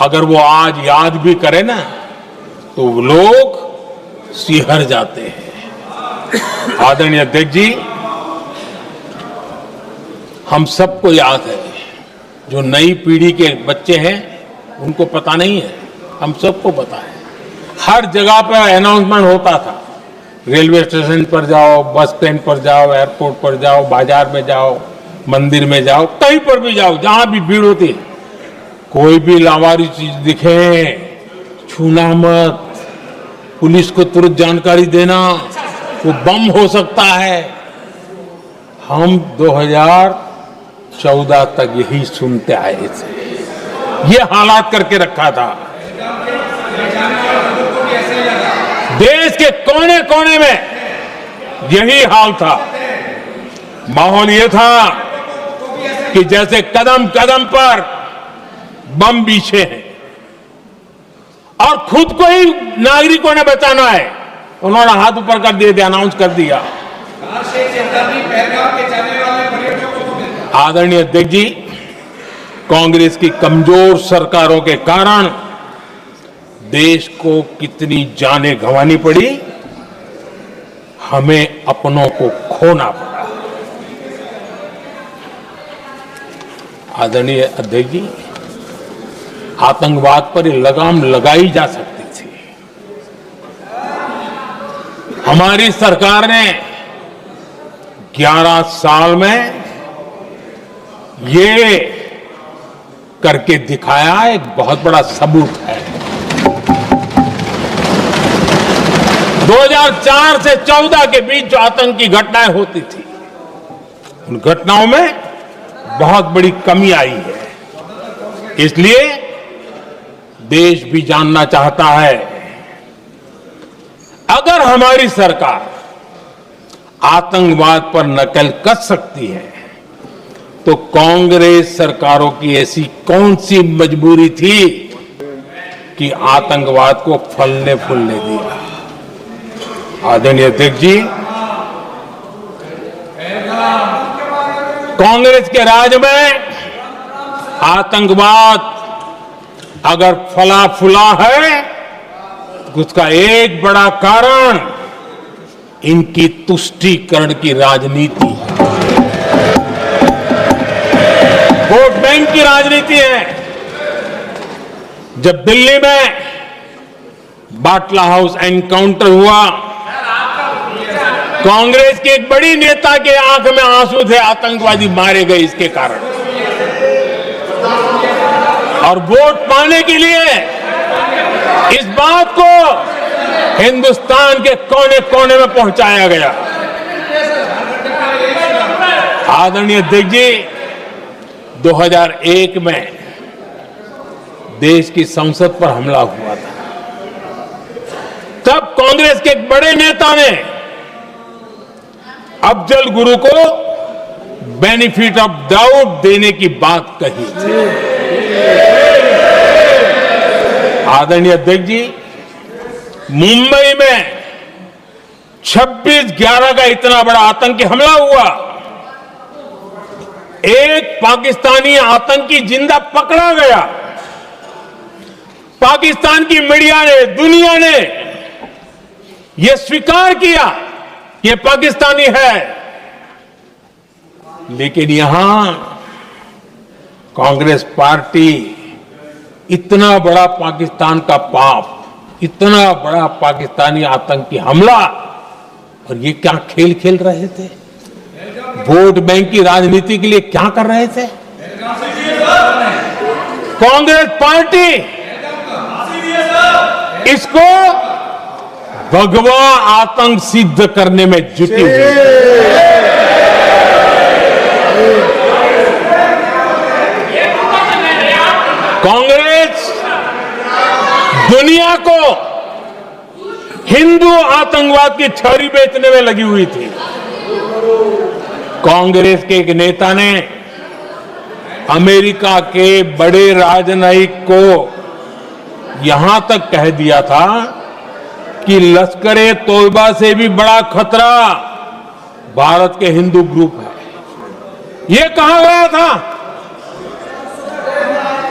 अगर वो आज याद भी करे ना, तो लोग सिहर जाते हैं। आदरणीय अध्यक्ष जी, हम सबको याद है, जो नई पीढ़ी के बच्चे हैं उनको पता नहीं है, हम सबको पता है। हर जगह पर अनाउंसमेंट होता था, रेलवे स्टेशन पर जाओ, बस स्टैंड पर जाओ, एयरपोर्ट पर जाओ, बाजार में जाओ, मंदिर में जाओ, कहीं पर भी जाओ, जहां भी भीड़ होती है, कोई भी लावारिस चीज दिखे छूना मत, पुलिस को तुरंत जानकारी देना, वो बम हो सकता है। हम 2014 तक यही सुनते आए थे, ये हालात करके रखा था। देश के कोने कोने में यही हाल था। माहौल ये था कि जैसे कदम कदम पर बम बिछे हैं और खुद को ही नागरिकों ने बचाना है, उन्होंने हाथ ऊपर कर दिए, अनाउंस कर दिया। आदरणीय अध्यक्ष जी, कांग्रेस की कमजोर सरकारों के कारण देश को कितनी जानें गंवानी पड़ी, हमें अपनों को खोना पड़ा। आदरणीय अध्यक्ष जी, आतंकवाद पर ये लगाम लगाई जा सकती थी। हमारी सरकार ने 11 साल में ये करके दिखाया, एक बहुत बड़ा सबूत है। 2004 से 14 के बीच जो आतंकी घटनाएं होती थी, उन घटनाओं में बहुत बड़ी कमी आई है। इसलिए देश भी जानना चाहता है, अगर हमारी सरकार आतंकवाद पर नकेल कस सकती है तो कांग्रेस सरकारों की ऐसी कौन सी मजबूरी थी कि आतंकवाद को फलने फूलने दिया। आदरणीय अध्यक्ष जी, कांग्रेस के राज में आतंकवाद अगर फला फूला है तो उसका एक बड़ा कारण इनकी तुष्टीकरण की राजनीति है, वोट बैंक की राजनीति है। जब दिल्ली में बाटला हाउस एनकाउंटर हुआ, कांग्रेस के एक बड़ी नेता के आंख में आंसू थे, आतंकवादी मारे गए इसके कारण। और वोट पाने के लिए इस बात को हिंदुस्तान के कोने कोने में पहुंचाया गया। आदरणीय अध्यक्ष जी, 2001 में देश की संसद पर हमला हुआ था। तब कांग्रेस के एक बड़े नेता ने अफजल गुरु को बेनिफिट ऑफ डाउट देने की बात कही थी। आदरणीय अध्यक्ष जी, मुंबई में 26/11 का इतना बड़ा आतंकी हमला हुआ, एक पाकिस्तानी आतंकी जिंदा पकड़ा गया। पाकिस्तान की मीडिया ने, दुनिया ने यह स्वीकार किया ये पाकिस्तानी है, लेकिन यहां कांग्रेस पार्टी इतना बड़ा पाकिस्तान का पाप, इतना बड़ा पाकिस्तानी आतंकी हमला, और ये क्या खेल खेल रहे थे? वोट बैंक की राजनीति के लिए क्या कर रहे थे? कांग्रेस पार्टी इसको भगवा आतंक सिद्ध करने में जुटी हुई है। कांग्रेस दुनिया को हिंदू आतंकवाद की थ्योरी बेचने में लगी हुई थी। कांग्रेस के एक नेता ने अमेरिका के बड़े राजनयिक को यहां तक कह दिया था कि लश्कर-ए तोयबा से भी बड़ा खतरा भारत के हिंदू ग्रुप है। यह कहा गया था।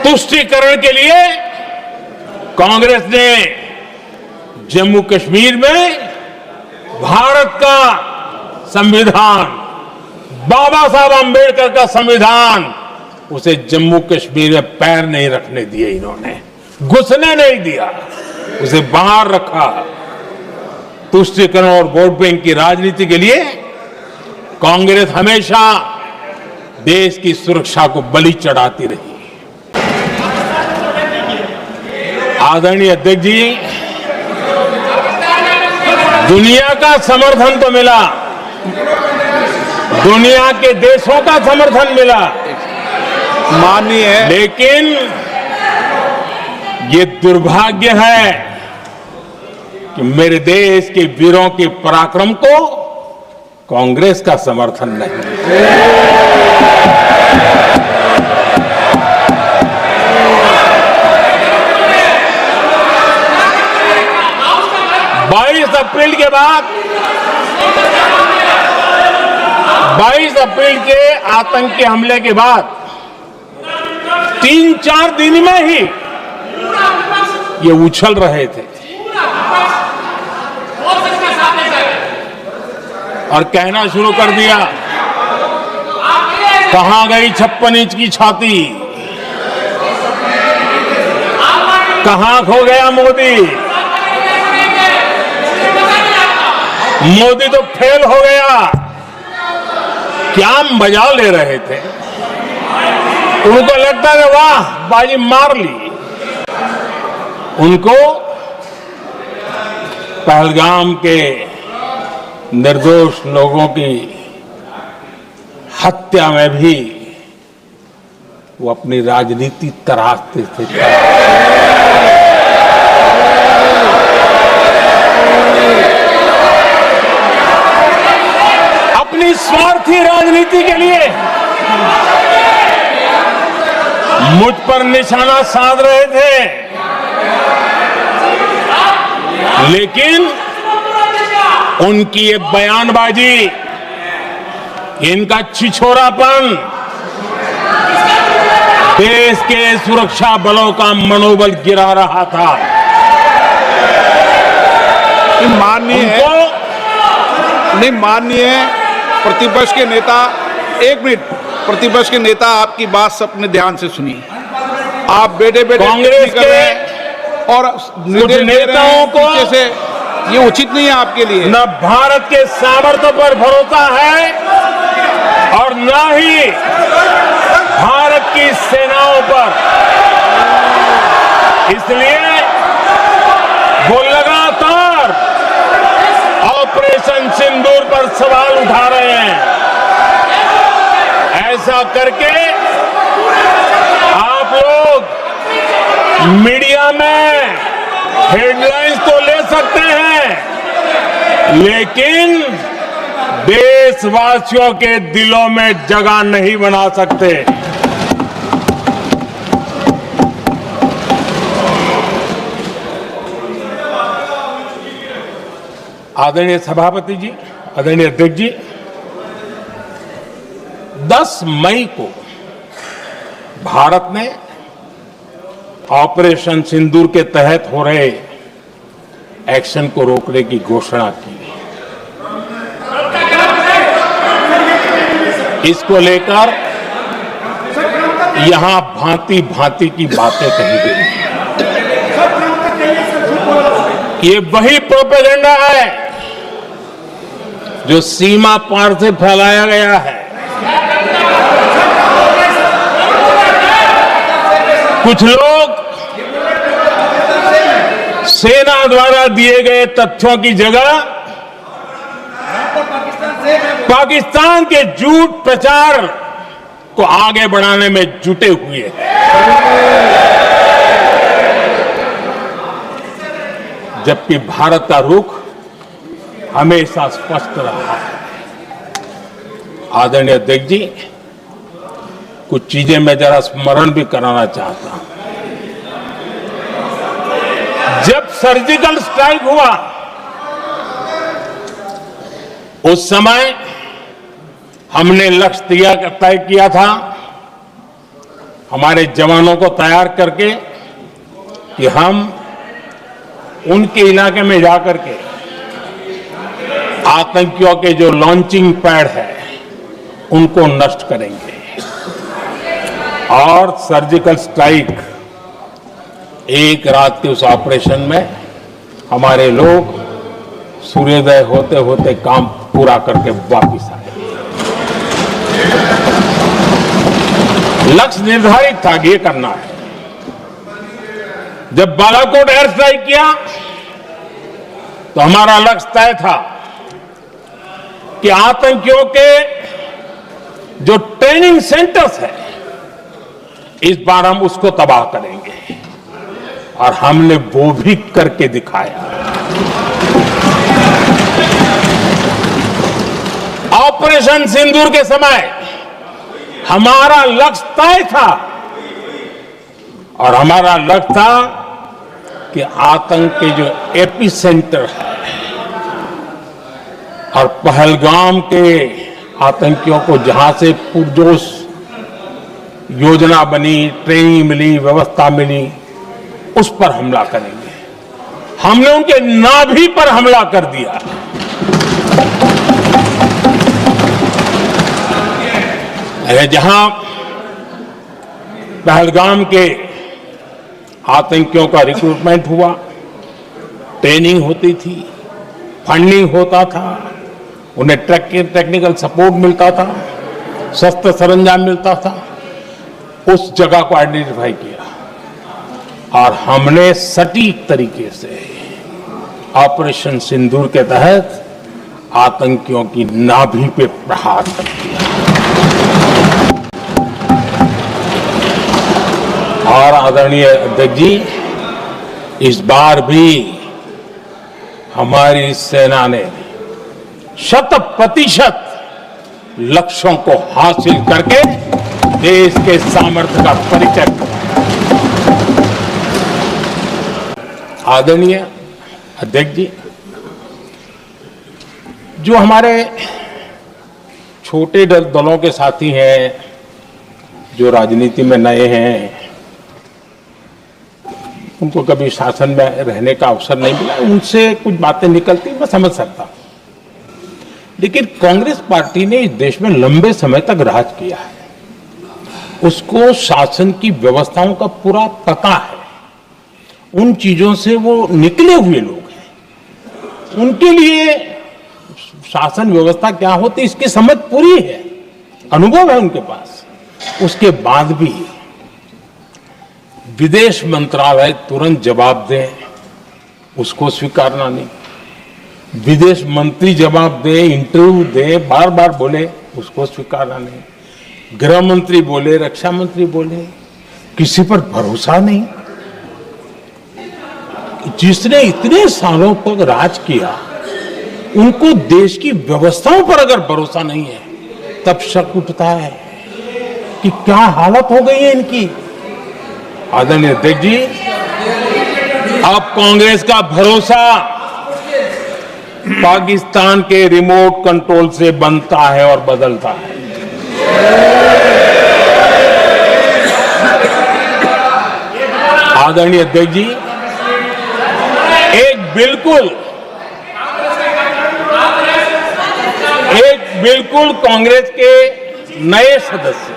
तुष्टीकरण के लिए कांग्रेस ने जम्मू कश्मीर में भारत का संविधान, बाबा साहब अंबेडकर का संविधान, उसे जम्मू कश्मीर में पैर नहीं रखने दिए, इन्होंने घुसने नहीं दिया, उसे बाहर रखा। तुष्टीकरण और वोट बैंक की राजनीति के लिए कांग्रेस हमेशा देश की सुरक्षा को बलि चढ़ाती रही। आदरणीय अध्यक्ष जी, दुनिया का समर्थन तो मिला, दुनिया के देशों का समर्थन मिला, माननीय है, लेकिन ये दुर्भाग्य है कि मेरे देश के वीरों के पराक्रम को कांग्रेस का समर्थन नहीं। 22 अप्रैल के बाद, 22 अप्रैल के आतंकी हमले के बाद 3-4 दिन में ही ये उछल रहे थे और कहना शुरू कर दिया, कहां गई 56 इंच की छाती, कहां खो गया मोदी, मोदी तो फेल हो गया। क्या मजा ले रहे थे, उनको लगता है वाह बाजी मार ली। उनको पहलगाम के निर्दोष लोगों की हत्या में भी वो अपनी राजनीति तराशते थे। अपनी स्वार्थी राजनीति के लिए मुझ पर निशाना साध रहे थे, लेकिन उनकी ये बयानबाजी, इनका छिछोरापन देश के सुरक्षा बलों का मनोबल गिरा रहा था। माननीय प्रतिपक्ष के नेता, एक मिनट, प्रतिपक्ष के नेता आपकी बात सबने ध्यान से सुनी। आप बेटे कांग्रेस के और नेताओं को से ये उचित नहीं है आपके लिए। न भारत के सामर्थ्य पर भरोसा है और न ही भारत की सेनाओं पर। इसलिए वो लगातार ऑपरेशन सिंदूर पर सवाल उठा रहे हैं। ऐसा करके आप लोग मीडिया में हेडलाइंस तो ले सकते हैं, लेकिन देशवासियों के दिलों में जगह नहीं बना सकते। आदरणीय सभापति जी, आदरणीय अध्यक्ष जी, 10 मई को भारत ने ऑपरेशन सिंदूर के तहत हो रहे एक्शन को रोकने की घोषणा की। इसको लेकर यहां भांति भांति की बातें कही गई। ये वही प्रोपेगेंडा है जो सीमा पार से फैलाया गया है। कुछ लोग सेना द्वारा दिए गए तथ्यों की जगह पाकिस्तान के झूठ प्रचार को आगे बढ़ाने में जुटे हुए हैं। जबकि भारत का रुख हमेशा स्पष्ट रहा है। आदरणीय अध्यक्ष जी, कुछ चीजें मैं जरा स्मरण भी कराना चाहता हूं। जब सर्जिकल स्ट्राइक हुआ उस समय हमने लक्ष्य तय किया था, हमारे जवानों को तैयार करके, कि हम उनके इलाके में जाकर के आतंकियों के जो लॉन्चिंग पैड है उनको नष्ट करेंगे। और सर्जिकल स्ट्राइक, एक रात के उस ऑपरेशन में हमारे लोग सूर्योदय होते होते काम पूरा करके वापस आए। लक्ष्य निर्धारित था कि ये करना है। जब बालाकोट एयर स्ट्राइक किया तो हमारा लक्ष्य तय था कि आतंकियों के जो ट्रेनिंग सेंटर्स है, इस बार हम उसको तबाह करेंगे, और हमने वो भी करके दिखाया। ऑपरेशन सिंदूर के समय हमारा लक्ष्य तय था, और हमारा लक्ष्य था कि आतंक के जो एपी सेंटर है और पहलगाम के आतंकियों को जहां से पुरजोश योजना बनी, ट्रेनिंग मिली, व्यवस्था मिली, उस पर हमला करेंगे। हमने उनके नाभि पर हमला कर दिया। जहां पहलगाम के आतंकियों का रिक्रूटमेंट हुआ, ट्रेनिंग होती थी, फंडिंग होता था, उन्हें टेक्निकल सपोर्ट मिलता था, शस्त्र सरंजाम मिलता था, उस जगह को आइडेंटिफाई किया और हमने सटीक तरीके से ऑपरेशन सिंदूर के तहत आतंकियों की नाभि पे प्रहार कर दिया। और आदरणीय अध्यक्ष जी, इस बार भी हमारी सेना ने 100% लक्ष्यों को हासिल करके देश के सामर्थ्य का परिचय दिया। आदरणीय अध्यक्ष जी, जो हमारे छोटे दलों के साथी हैं, जो राजनीति में नए हैं, उनको कभी शासन में रहने का अवसर नहीं मिला, उनसे कुछ बातें निकलती मैं समझ सकता हूं। लेकिन कांग्रेस पार्टी ने इस देश में लंबे समय तक राज किया है, उसको शासन की व्यवस्थाओं का पूरा पता है, उन चीजों से वो निकले हुए लोग हैं, उनके लिए शासन व्यवस्था क्या होती इसकी समझ पूरी है, अनुभव है उनके पास। उसके बाद भी विदेश मंत्रालय तुरंत जवाब दे, उसको स्वीकारना नहीं, विदेश मंत्री जवाब दे, इंटरव्यू दे, बार बार बोले, उसको स्वीकारना नहीं, गृह मंत्री बोले, रक्षा मंत्री बोले, किसी पर भरोसा नहीं। जिसने इतने सालों तक राज किया, उनको देश की व्यवस्थाओं पर अगर भरोसा नहीं है, तब शक उठता है कि क्या हालत हो गई है इनकी। आदरणीय अध्यक्ष जी, अब कांग्रेस का भरोसा पाकिस्तान के रिमोट कंट्रोल से बनता है और बदलता है। आदरणीय अध्यक्ष जी, एक बिल्कुल कांग्रेस के नए सदस्य,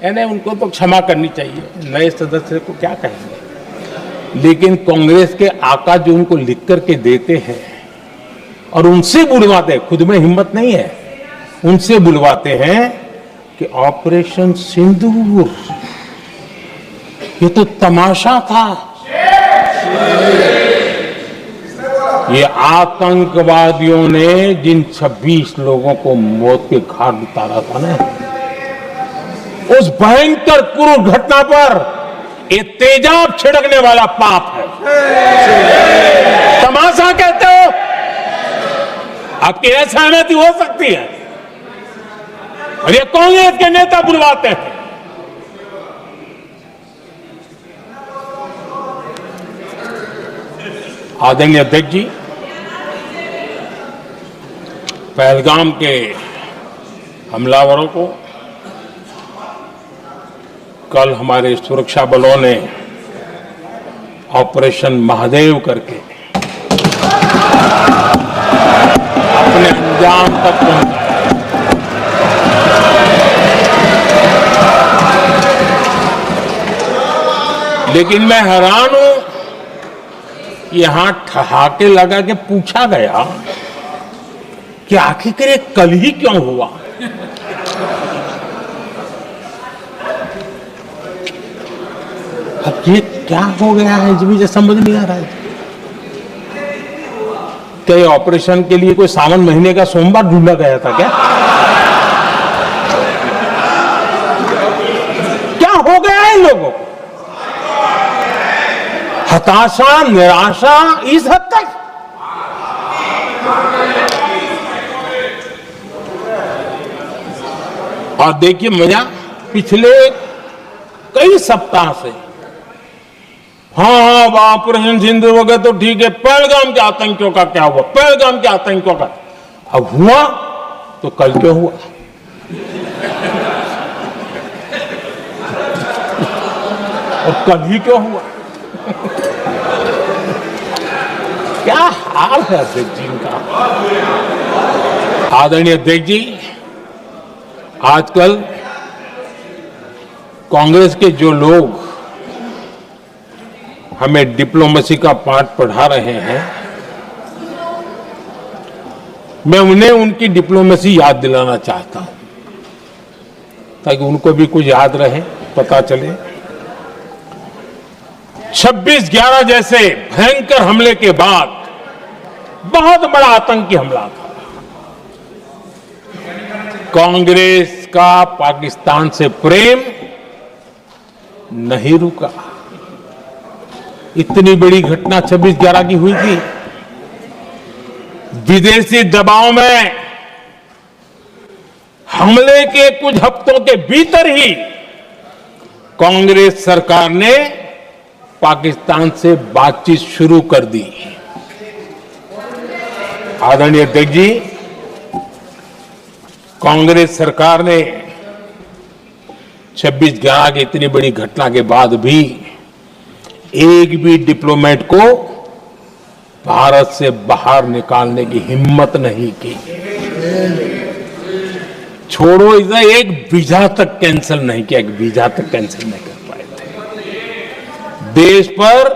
यानी उनको तो क्षमा करनी चाहिए, नए सदस्य को क्या कहेंगे, लेकिन कांग्रेस के आका जो उनको लिख करके देते हैं और उनसे बुलवाते हैं, खुद में हिम्मत नहीं है, उनसे बुलवाते हैं कि ऑपरेशन सिंदूर ये तो तमाशा था, ये आतंकवादियों ने जिन 26 लोगों को मौत के घाट उतारा था ना, उस भयंकर क्रूर घटना पर ये तेजाब छिड़कने वाला पाप है। तमाशा कहते हो? आपकी असहमति हो सकती है, और ये कांग्रेस के नेता बुलवाते हैं। आदरणीय अध्यक्ष जी, पहलगाम के हमलावरों को कल हमारे सुरक्षा बलों ने ऑपरेशन महादेव करके अपने अंजाम तक पहुंचाया। लेकिन मैं हैरान हूं, यहां ठहाके लगा के पूछा गया कि आखिर ये कल ही क्यों हुआ। अब ये क्या हो गया है, मुझे समझ नहीं आ रहा है। क्या ये ऑपरेशन के लिए कोई सावन महीने का सोमवार ढूंढा गया था क्या? क्या हो गया है इन लोगों को? हताशा, निराशा इस हद तक। और देखिए मजा, पिछले कई सप्ताह से हाँ ऑपरेशन सिंदूर हो गया तो ठीक है, पहलगाम के आतंकियों का क्या हुआ, पहलगाम के आतंकियों का अब हुआ तो कल क्यों हुआ? और कल ही क्यों हुआ? क्या हाल है अध्यक्ष जी का। आदरणीय अध्यक्ष जी, आजकल कांग्रेस के जो लोग हमें डिप्लोमेसी का पाठ पढ़ा रहे हैं, मैं उन्हें उनकी डिप्लोमेसी याद दिलाना चाहता हूं ताकि उनको भी कुछ याद रहे, पता चले। 26/11 जैसे भयंकर हमले के बाद बहुत बड़ा आतंकी हमला था। कांग्रेस का पाकिस्तान से प्रेम नहीं रुका। इतनी बड़ी घटना 26/11 की हुई थी। विदेशी दबाव में हमले के कुछ हफ्तों के भीतर ही कांग्रेस सरकार ने पाकिस्तान से बातचीत शुरू कर दी। आदरणीय अध्यक्ष जी, कांग्रेस सरकार ने 26/11 की इतनी बड़ी घटना के बाद भी एक भी डिप्लोमेट को भारत से बाहर निकालने की हिम्मत नहीं की। छोड़ो इधर, एक वीजा तक कैंसिल नहीं किया, एक वीजा तक कैंसिल नहीं कर पाए थे। देश पर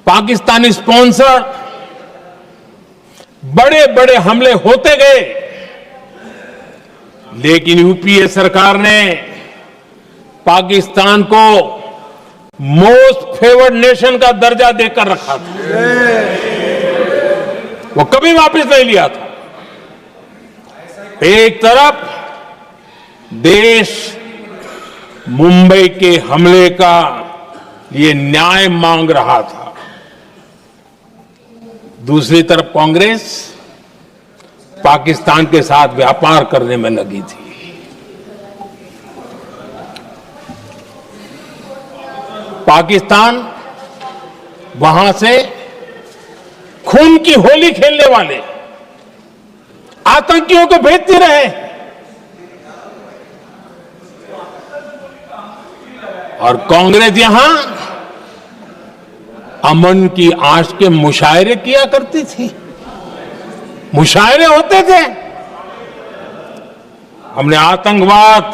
पाकिस्तानी स्पॉन्सर बड़े बड़े हमले होते गए, लेकिन यूपीए सरकार ने पाकिस्तान को मोस्ट फेवर्ड नेशन का दर्जा देकर रखा था। वो कभी वापस नहीं लिया था। एक तरफ देश मुंबई के हमले का ये न्याय मांग रहा था, दूसरी तरफ कांग्रेस पाकिस्तान के साथ व्यापार करने में लगी थी। पाकिस्तान वहां से खून की होली खेलने वाले आतंकियों को भेजते रहे और कांग्रेस यहां अमन की आश के मुशायरे किया करती थी। मुशायरे होते थे। हमने आतंकवाद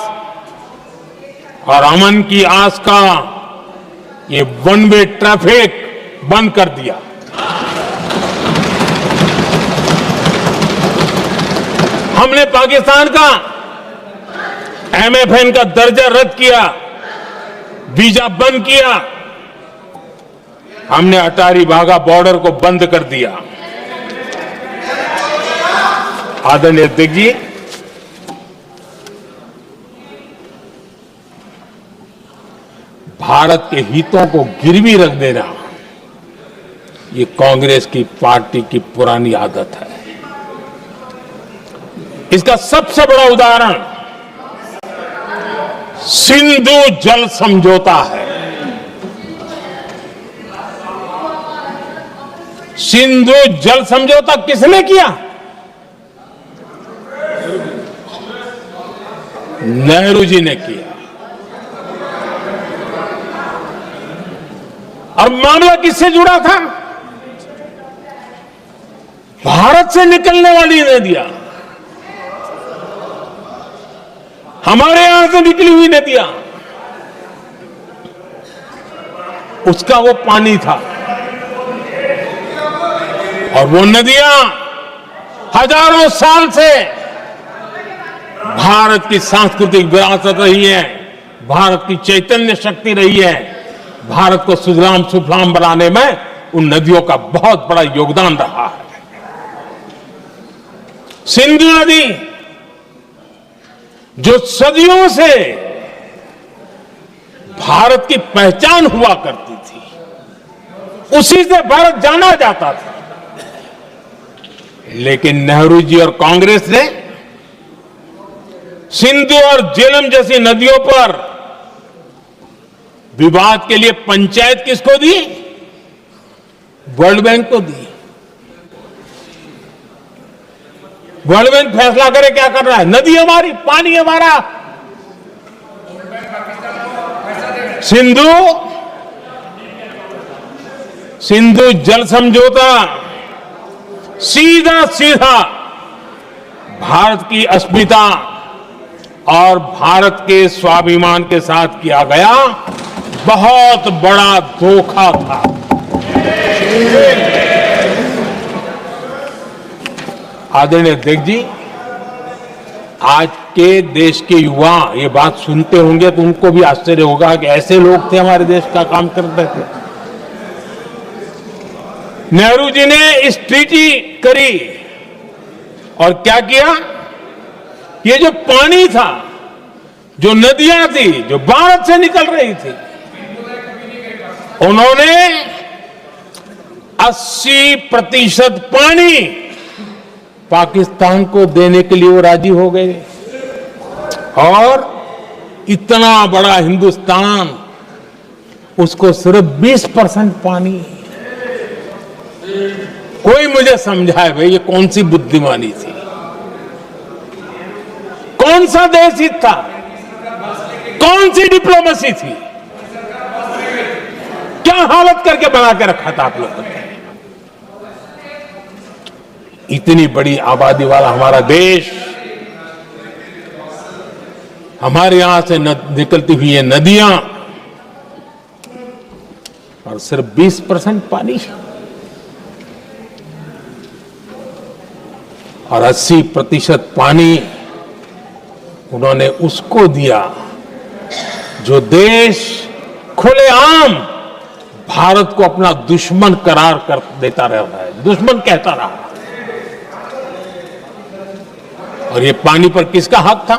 और अमन की आस का ये वन वे ट्रैफिक बंद कर दिया। हमने पाकिस्तान का MFN का दर्जा रद्द किया, वीजा बंद किया। हमने अटारी वाघा बॉर्डर को बंद कर दिया। आदरणीय अध्यक्ष जी, भारत के हितों को गिरवी रख देना ये कांग्रेस की पार्टी की पुरानी आदत है। इसका सबसे बड़ा उदाहरण सिंधु जल समझौता है। सिंधु जल समझौता किसने किया? नेहरू जी ने किया। और मामला किससे जुड़ा था? भारत से निकलने वाली नदियां, हमारे यहां से निकली हुई नदियां, उसका वो पानी था। और वो नदियां हजारों साल से भारत की सांस्कृतिक विरासत रही है, भारत की चैतन्य शक्ति रही है। भारत को सुजलाम सुफलाम बनाने में उन नदियों का बहुत बड़ा योगदान रहा है। सिंधु नदी जो सदियों से भारत की पहचान हुआ करती थी, उसी से भारत जाना जाता था। लेकिन नेहरू जी और कांग्रेस ने सिंधु और झेलम जैसी नदियों पर विवाद के लिए पंचायत किसको दी? वर्ल्ड बैंक को दी। वर्ल्ड बैंक फैसला करे क्या कर रहा है। नदी हमारी, पानी हमारा। सिंधु जल समझौता सीधा सीधा भारत की अस्मिता और भारत के स्वाभिमान के साथ किया गया बहुत बड़ा धोखा था। आदरणीय अध्यक्ष जी, आज के देश के युवा ये बात सुनते होंगे तो उनको भी आश्चर्य होगा कि ऐसे लोग थे हमारे देश का काम करते थे। नेहरू जी ने इस ट्रीटी करी और क्या किया, ये जो पानी था, जो नदियां थी, जो भारत से निकल रही थी, उन्होंने 80% पानी पाकिस्तान को देने के लिए वो राजी हो गए। और इतना बड़ा हिंदुस्तान, उसको सिर्फ 20% पानी। कोई मुझे समझाए भाई ये कौन सी बुद्धिमानी थी, कौन सा देश हित था, कौन सी डिप्लोमेसी थी, क्या हालत करके बना के रखा था आप लोगों ने। इतनी बड़ी आबादी वाला हमारा देश, हमारे यहां से निकलती हुई ये नदियां, और सिर्फ 20% पानी, और 80% पानी उन्होंने उसको दिया जो देश खुलेआम भारत को अपना दुश्मन करार कर देता रहा है, दुश्मन कहता रहा। और ये पानी पर किसका हक था?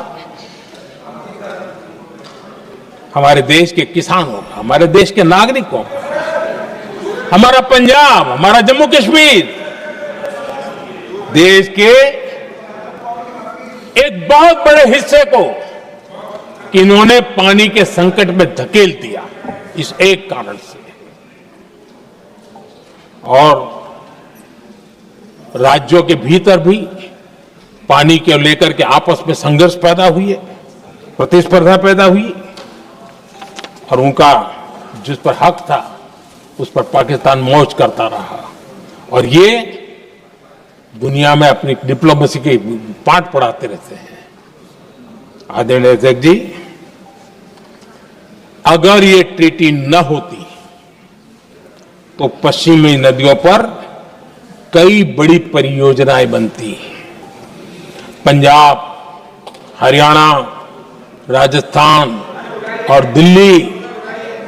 हमारे देश के किसानों का, हमारे देश के नागरिकों का, हमारा पंजाब, हमारा जम्मू कश्मीर, देश के एक बहुत बड़े हिस्से को इन्होंने पानी के संकट में धकेल दिया इस एक कारण से। और राज्यों के भीतर भी पानी को लेकर के आपस में संघर्ष पैदा हुई है, प्रतिस्पर्धा पैदा हुई, और उनका जिस पर हक था उस पर पाकिस्तान मौज करता रहा। और ये दुनिया में अपनी डिप्लोमेसी के पाठ पढ़ाते रहते हैं। आदरणीय अध्यक्ष जी, अगर ये ट्रीटी न होती तो पश्चिमी नदियों पर कई बड़ी परियोजनाएं बनती। पंजाब, हरियाणा, राजस्थान और दिल्ली,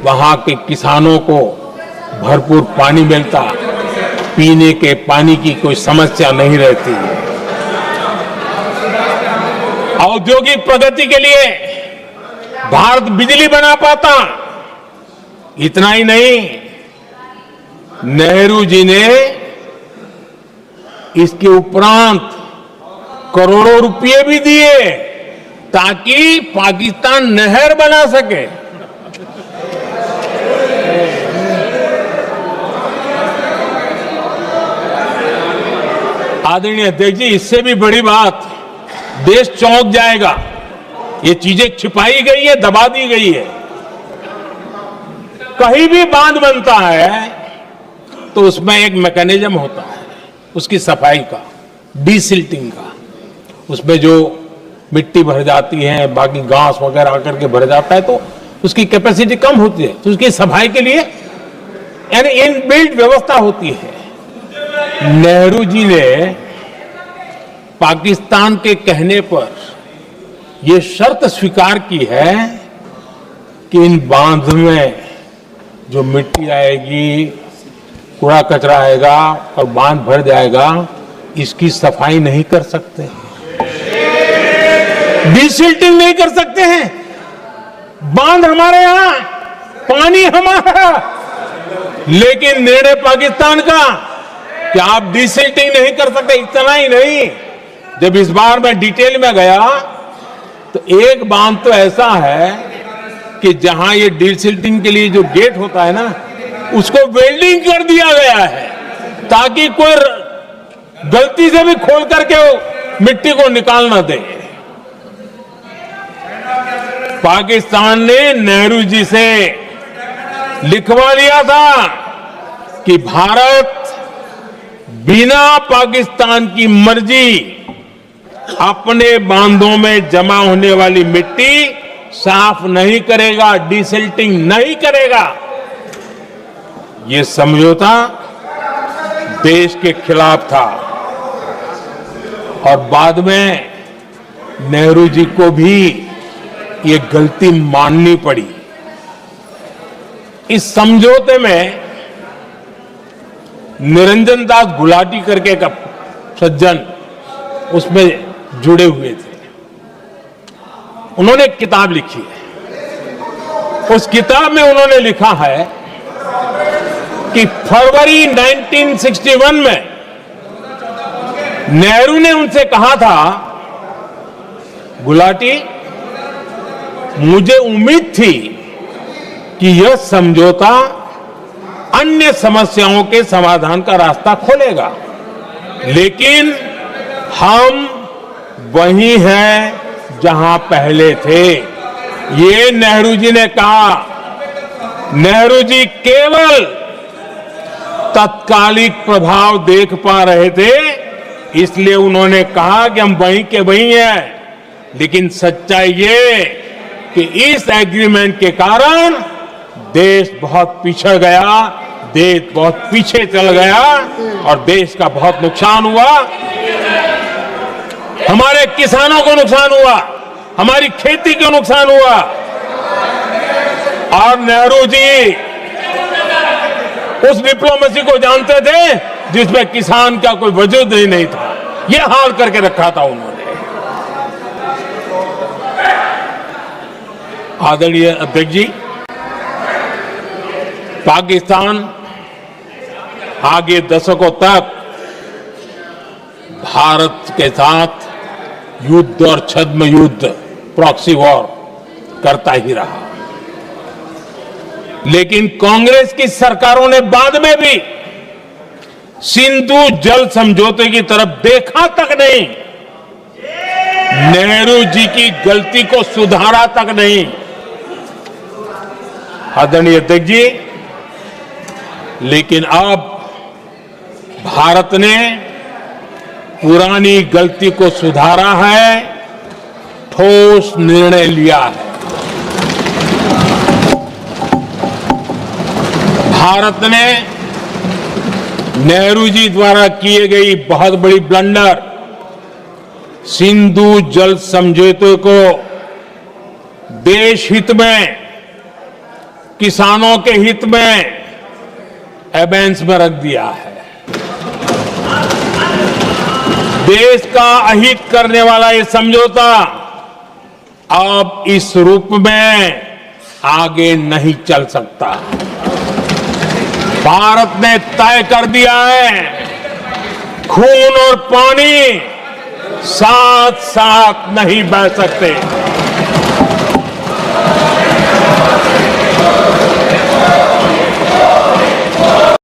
वहां के किसानों को भरपूर पानी मिलता, पीने के पानी की कोई समस्या नहीं रहती। औद्योगिक प्रगति के लिए भारत बिजली बना पाता। इतना ही नहीं, नेहरू जी ने इसके उपरांत करोड़ों रुपए भी दिए ताकि पाकिस्तान नहर बना सके। आदरणीय अध्यक्ष जी, इससे भी बड़ी बात, देश चौंक जाएगा। ये चीजें छिपाई गई है, दबा दी गई है। कहीं भी बांध बनता है तो उसमें एक मैकेनिज्म होता है उसकी सफाई का, डीसिल्टिंग का। उसमें जो मिट्टी भर जाती है, बाकी घास वगैरह आकर के भर जाता है तो उसकी कैपेसिटी कम होती है, तो उसकी सफाई के लिए यानी इनबिल्ट व्यवस्था होती है। नेहरू जी ने पाकिस्तान के कहने पर यह शर्त स्वीकार की है कि इन बांध में जो मिट्टी आएगी, कूड़ा कचरा आएगा और बांध भर जाएगा, इसकी सफाई नहीं कर सकते, डिसिल्टिंग नहीं कर सकते हैं। बांध हमारे यहां, पानी हमारा, लेकिन निर्णय पाकिस्तान का कि आप डिसिल्टिंग नहीं कर सकते। इतना ही नहीं, जब इस बार मैं डिटेल में गया तो एक बांध तो ऐसा है कि जहां ये डिसिल्टिंग के लिए जो गेट होता है ना, उसको वेल्डिंग कर दिया गया है ताकि कोई गलती से भी खोल करके वो मिट्टी को निकाल ना दे। पाकिस्तान ने नेहरू जी से लिखवा लिया था कि भारत बिना पाकिस्तान की मर्जी अपने बांधों में जमा होने वाली मिट्टी साफ नहीं करेगा, डिसिल्टिंग नहीं करेगा। ये समझौता देश के खिलाफ था और बाद में नेहरू जी को भी ये गलती माननी पड़ी। इस समझौते में निरंजन दास गुलाटी करके एक सज्जन उसमें जुड़े हुए थे। उन्होंने एक किताब लिखी है। उस किताब में उन्होंने लिखा है कि फरवरी 1961 में नेहरू ने उनसे कहा था, गुलाटी, मुझे उम्मीद थी कि यह समझौता अन्य समस्याओं के समाधान का रास्ता खोलेगा, लेकिन हम वही हैं जहां पहले थे। ये नेहरू जी ने कहा। नेहरू जी केवल तत्कालिक प्रभाव देख पा रहे थे, इसलिए उन्होंने कहा कि हम वहीं के वहीं हैं। लेकिन सच्चाई ये कि इस एग्रीमेंट के कारण देश बहुत पिछड़ गया, देश बहुत पीछे चल गया और देश का बहुत नुकसान हुआ। हमारे किसानों को नुकसान हुआ, हमारी खेती को नुकसान हुआ। और नेहरू जी उस डिप्लोमेसी को जानते थे जिसमें किसान का कोई वजूद ही नहीं था। यह हाल करके रखा था उन्होंने। आदरणीय अध्यक्ष जी, पाकिस्तान आगे दशकों तक भारत के साथ युद्ध और छद्म युद्ध, प्रॉक्सी वॉर करता ही रहा। लेकिन कांग्रेस की सरकारों ने बाद में भी सिंधु जल समझौते की तरफ देखा तक नहीं, नेहरू जी की गलती को सुधारा तक नहीं। आदरणीय अध्यक्ष जी, लेकिन अब भारत ने पुरानी गलती को सुधारा है, ठोस निर्णय लिया है। भारत ने नेहरू जी द्वारा किए गई बहुत बड़ी ब्लंडर, सिंधु जल समझौते को देश हित में, किसानों के हित में एबेंस में रख दिया है। देश का अहित करने वाला ये समझौता अब इस रूप में आगे नहीं चल सकता। भारत ने तय कर दिया है, खून और पानी साथ साथ नहीं बह सकते।